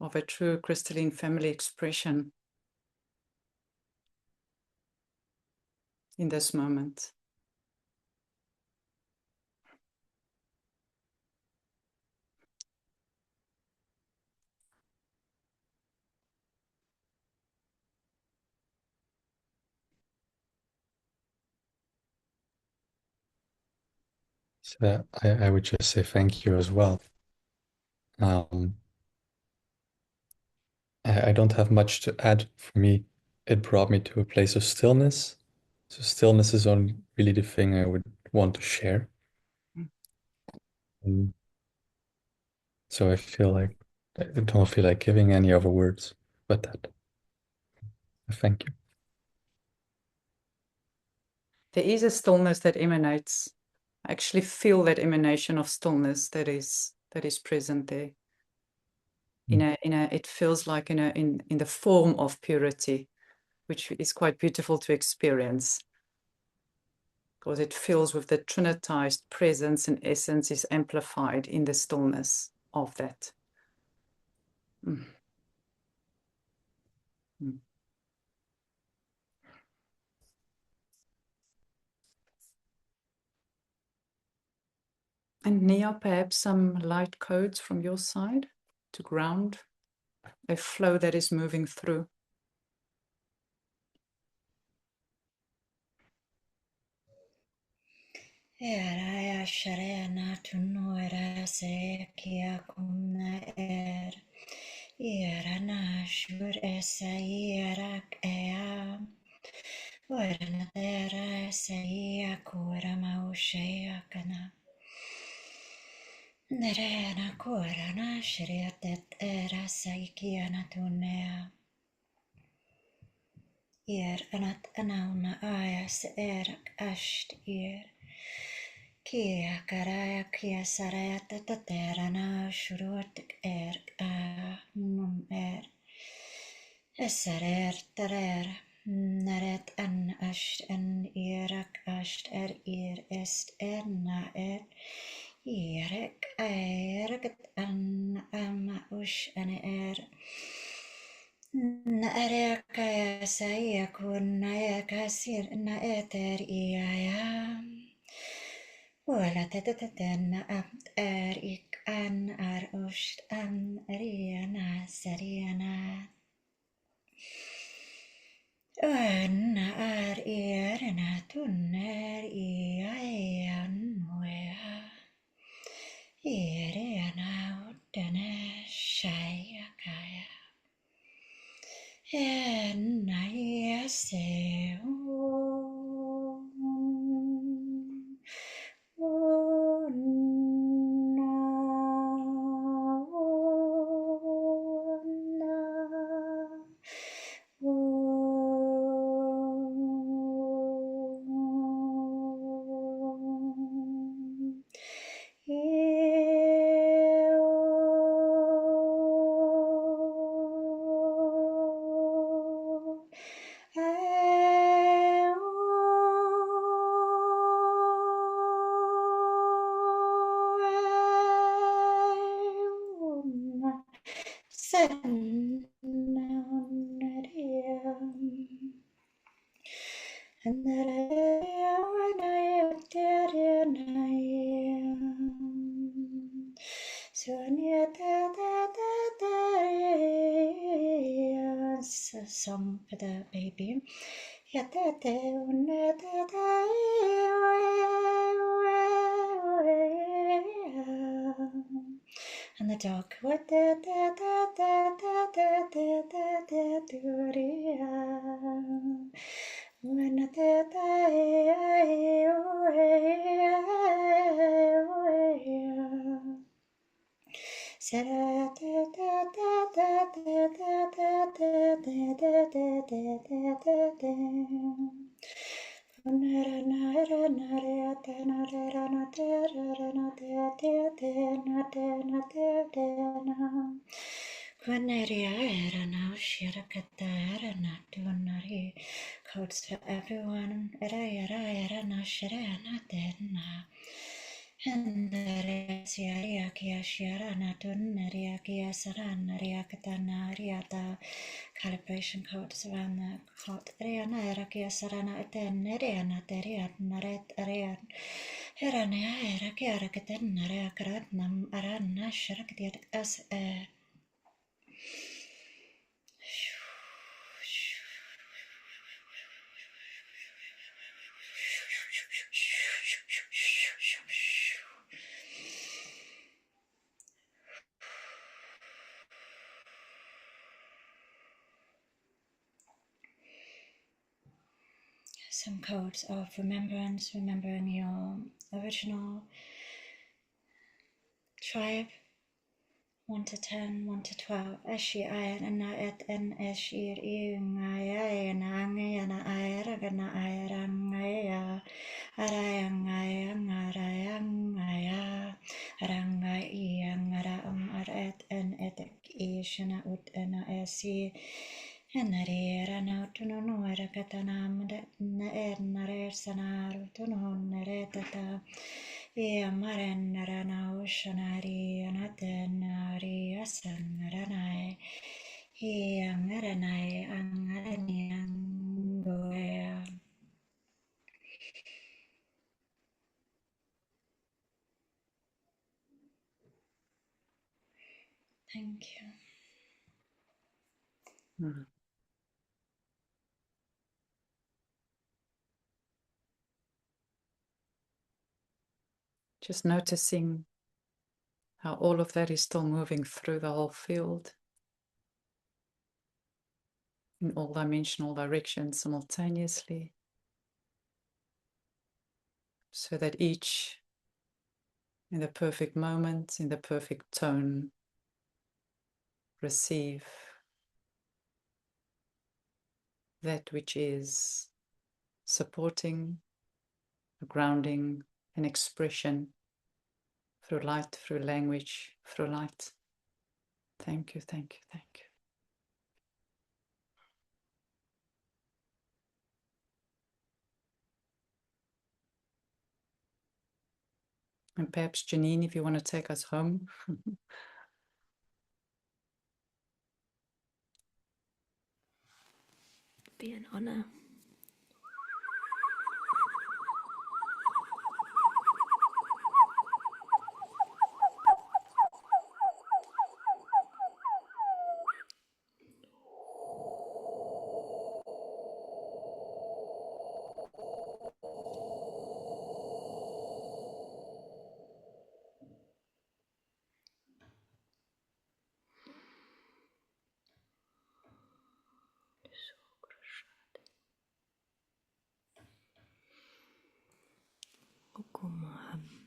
of a true crystalline family expression in this moment. So I would just say thank you as well. I don't have much to add. For me, it brought me to a place of stillness. So stillness is only really the thing I would want to share. So I feel like I don't feel like giving any other words but that. Thank you. There is a stillness that emanates. I actually feel that emanation of stillness that is present there. It feels like in the form of purity, which is quite beautiful to experience, because it feels with the trinitized presence and essence is amplified in the stillness of that. Mm. Mm. And Nia, perhaps some light codes from your side to ground a flow that is moving through. Era sharena tunora se kia kumna era na shur esa irak ea orna tera esa ia kura maushea kana nerena kura na shriatet era saikia na tunea anat anauna ayas erak asht Kia karaya kia saraya tataterana shurutik num esarer tarer naret an asht an irak asht est na irek erakat an ama ush an na kaya saya kun na kasir na eter iaya Wala teteten apt ik an ost an riana seriana. Anna erna tunner an wea. Irena uddene shayakaya. Enna yase Song for the baby. And the dog. Codes for everyone. And Ria Kia Shiarana Dunaria Kia Sarana Ria Katana Riata calibration codes around the clock. Riana Rakia Sarana Eten Neriana Teriat Naret Arian Herania Rakia Rakatan Naria Karatnam Arana Sharakatiat as air. Some codes of remembrance, remembering your original tribe, 1 to 10, 1 to 12. Eshi ayana et en eshir ingaya nangayana ayaragana ayarangaya arayangaya arangayang aret en etek ishana ut ena esi. Enarera nautuno nuera katanam na ernare sanaru tunon neretata e marenara naushanari anatenari asanranai e angaranai angarani angoea. Thank you. Mm. Just noticing how all of that is still moving through the whole field in all dimensional directions simultaneously, so that each in the perfect moment, in the perfect tone, receive that which is supporting, grounding, and expression through light, through language, through light. Thank you, thank you, thank you. And perhaps Janine, if you want to take us home. Be an honor.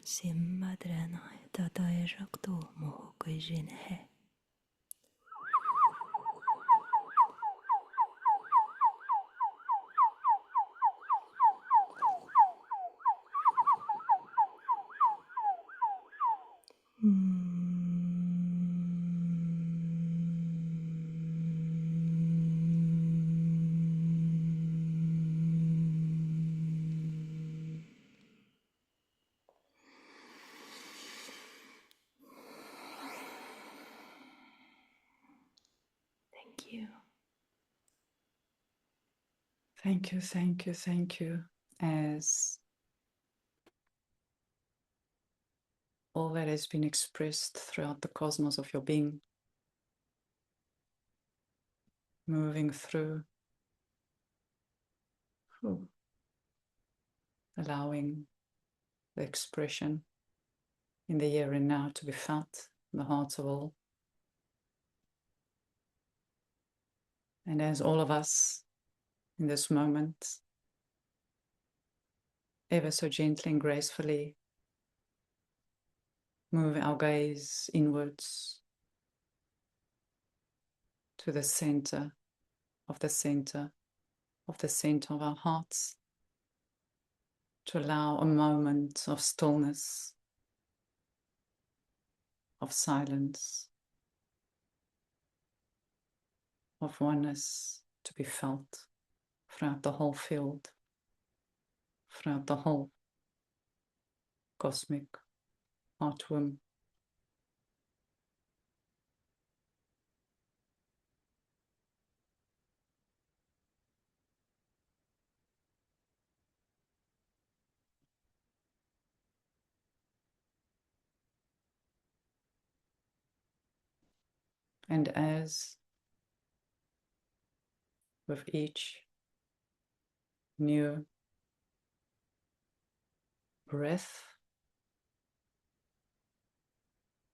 Simmadrena tata rakto moho kajin he. Thank you. Thank you, thank you, thank you. As all that has been expressed throughout the cosmos of your being, moving through, allowing the expression in the here and now to be felt in the hearts of all. And as all of us in this moment, ever so gently and gracefully, move our gaze inwards to the center of the center of the center of our hearts, to allow a moment of stillness, of silence, of oneness to be felt throughout the whole field, throughout the whole cosmic HeartWomb. And as with each new breath,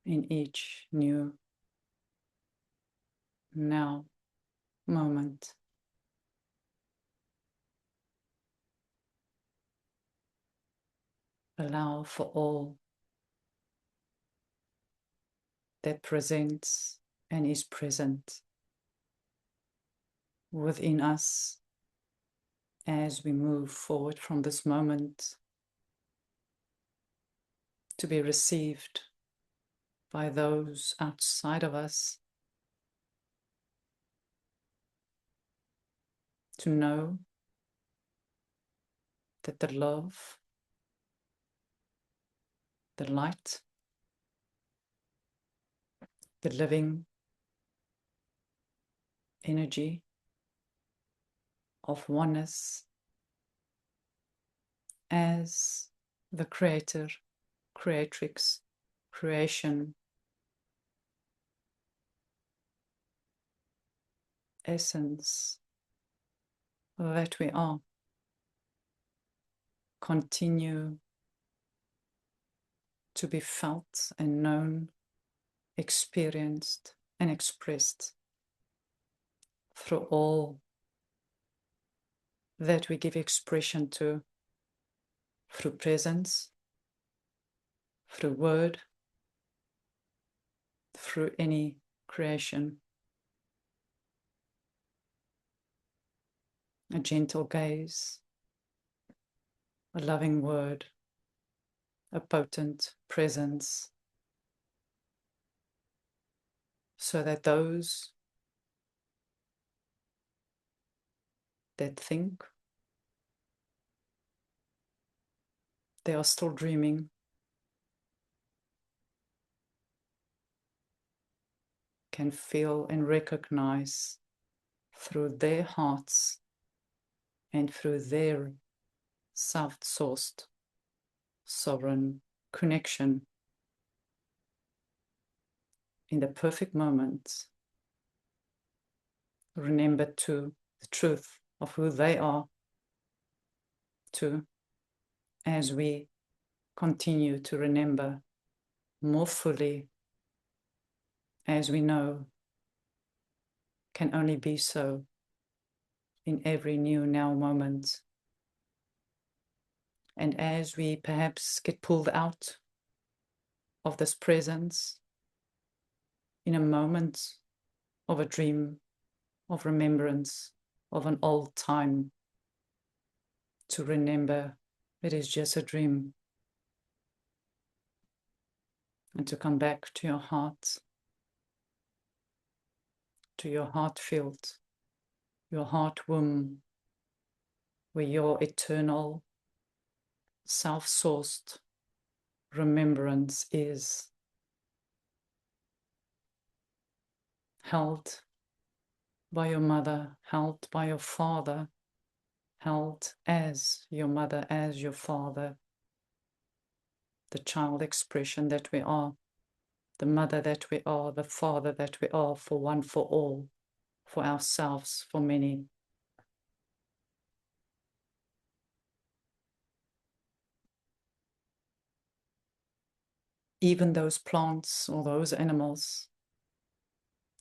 in each new now moment, allow for all that presents and is present within us as we move forward from this moment to be received by those outside of us, to know that the love, the light, the living energy of oneness as the creator, creatrix, creation, essence that we are, continue to be felt and known, experienced and expressed through all that we give expression to, through presence, through word, through any creation. A gentle gaze, a loving word, a potent presence, so that those that think they are still dreaming can feel and recognize through their hearts and through their self-sourced sovereign connection in the perfect moment. Remember too the truth of who they are too, as we continue to remember more fully, as we know can only be so in every new now moment, And as we perhaps get pulled out of this presence in a moment of a dream, of remembrance, of an old time, to remember it is just a dream, and to come back to your heart, to your heart field, your heart womb, where your eternal, self-sourced remembrance is held by your mother, held by your father, held as your mother, as your father, the child expression that we are, the mother that we are, the father that we are, for one, for all, for ourselves, for many. Even those plants or those animals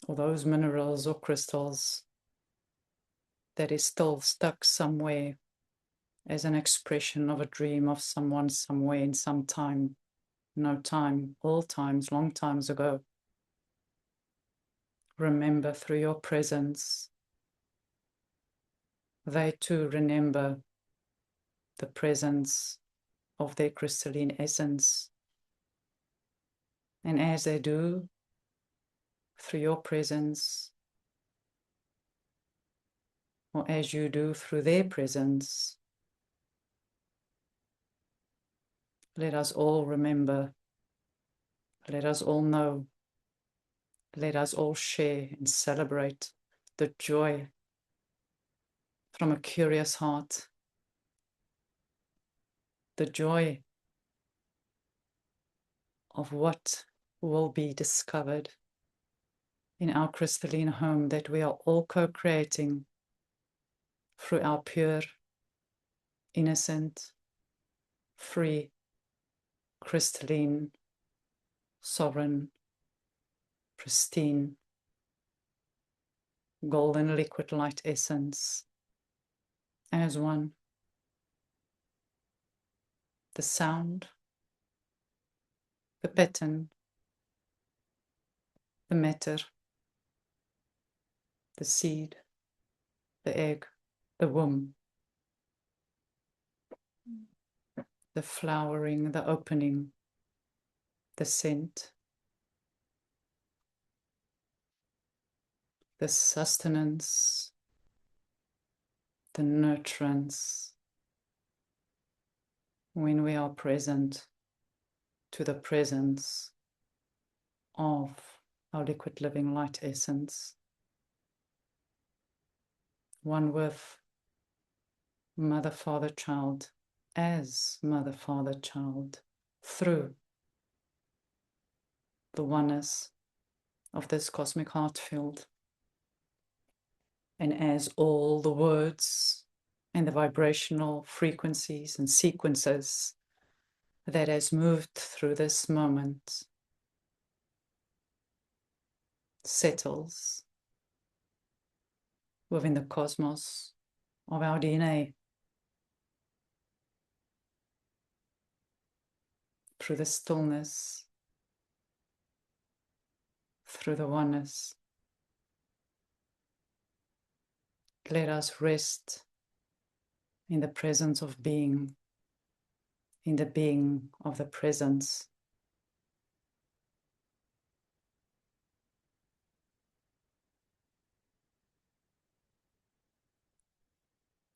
or those minerals or crystals that is still stuck somewhere as an expression of a dream of someone somewhere in some time, no time, all times, long times ago. Remember through your presence, they too remember the presence of their crystalline essence. And as they do, through your presence, or as you do through their presence, let us all remember, let us all know, let us all share and celebrate the joy from a curious heart, the joy of what will be discovered in our crystalline home that we are all co-creating through our pure, innocent, free, crystalline, sovereign, pristine, golden liquid light essence as one. The sound, the pattern, the matter, the seed, the egg, the womb, the flowering, the opening, the scent, the sustenance, the nurturance, when we are present to the presence of our liquid living light essence, one with mother, father, child, as mother, father, child, through the oneness of this cosmic heart field. And as all the words and the vibrational frequencies and sequences that has moved through this moment settles within the cosmos of our DNA, through the stillness, through the oneness, let us rest in the presence of being, in the being of the presence.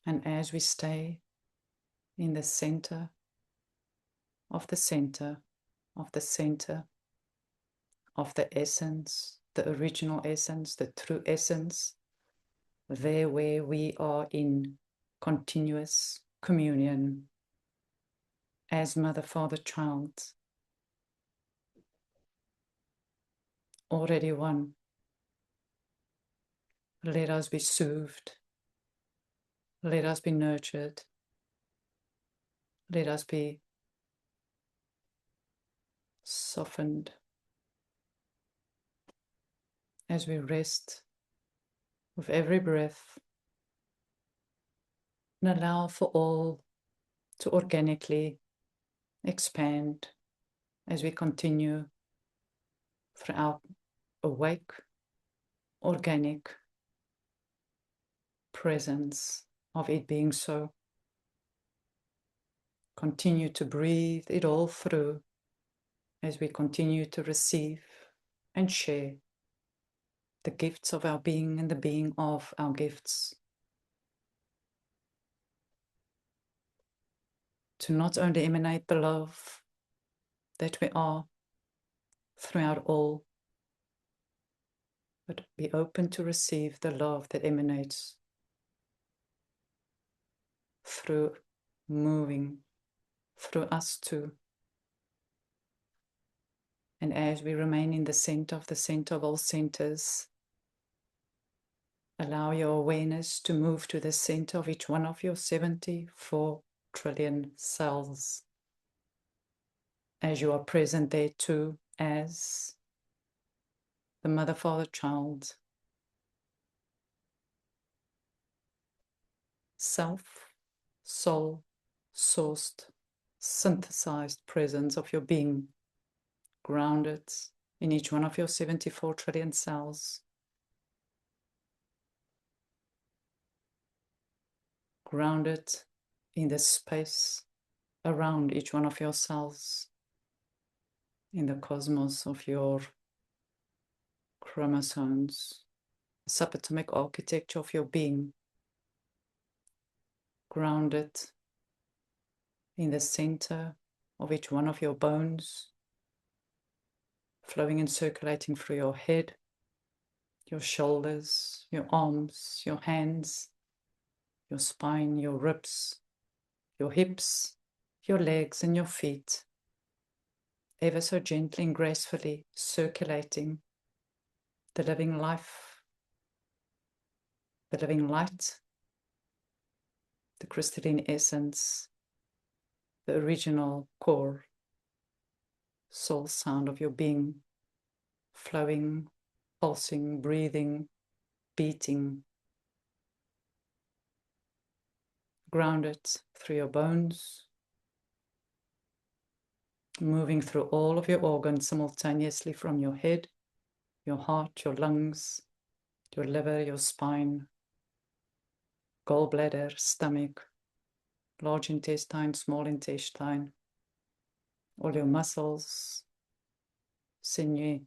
And as we stay in the center of the center of the center of the essence, the original essence, the true essence, there where we are in continuous communion as mother, father, child, already one. Let us be soothed, let us be nurtured, let us be softened as we rest with every breath and allow for all to organically expand as we continue through our awake, organic presence of it being so. Continue to breathe it all through as we continue to receive and share the gifts of our being and the being of our gifts. To not only emanate the love that we are throughout all, but be open to receive the love that emanates through moving through us too. And as we remain in the center of all centers, allow your awareness to move to the center of each one of your 74 trillion cells, as you are present there too, as the mother, father, child, self, soul, sourced, synthesized presence of your being, grounded in each one of your 74 trillion cells, grounded in the space around each one of your cells, in the cosmos of your chromosomes, the subatomic architecture of your being, grounded in the center of each one of your bones, flowing and circulating through your head, your shoulders, your arms, your hands, your spine, your ribs, your hips, your legs and your feet, ever so gently and gracefully circulating the living life, the living light, the crystalline essence, the original core soul sound of your being, flowing, pulsing, breathing, beating, grounded through your bones, moving through all of your organs simultaneously, from your head, your heart, your lungs, your liver, your spine, gallbladder, stomach, large intestine, small intestine, all your muscles, sinew,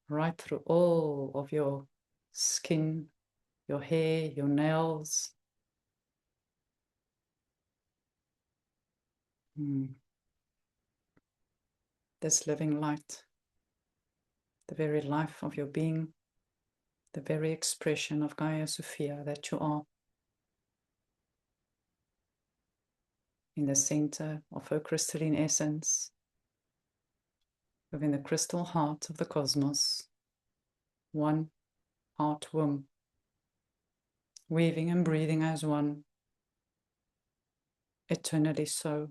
right through all of your skin, your hair, your nails. This living light, the very life of your being, the very expression of Gaia Sophia that you are, in the center of her crystalline essence, within the crystal heart of the cosmos, one heart womb, weaving and breathing as one, eternally so,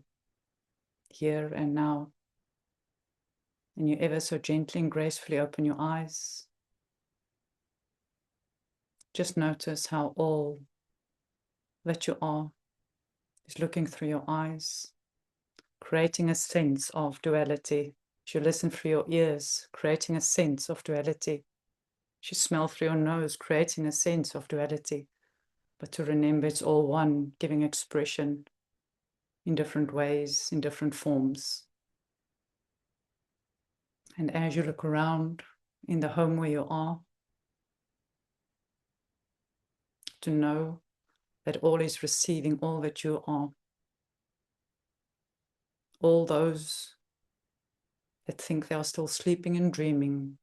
here and now. And you ever so gently and gracefully open your eyes. Just notice how all that you are is looking through your eyes, creating a sense of duality. As you listen through your ears, creating a sense of duality. As you smell through your nose, creating a sense of duality. But to remember it's all one, giving expression in different ways, in different forms. And as you look around in the home where you are, to know that all is receiving all that you are. All those that think they are still sleeping and dreaming,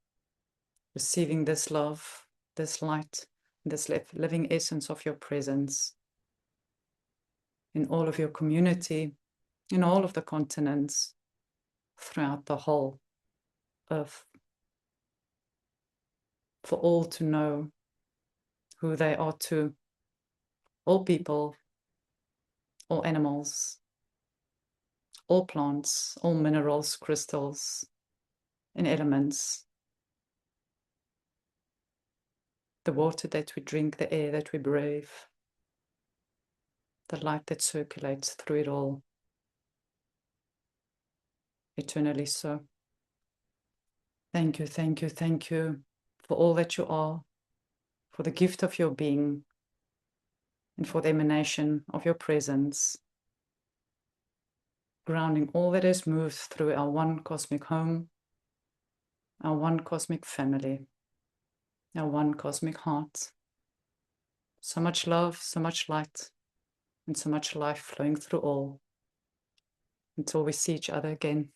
receiving this love, this light, this living essence of your presence in all of your community, in all of the continents, throughout the whole earth, for all to know who they are too, all people, all animals, all plants, all minerals, crystals, and elements, the water that we drink, the air that we breathe, the light that circulates through it all, eternally so. Thank you, thank you, thank you for all that you are, for the gift of your being, and for the emanation of your presence, grounding all that has moved through our one cosmic home, our one cosmic family, our one cosmic heart. So much love, so much light, and so much life flowing through all, until we see each other again.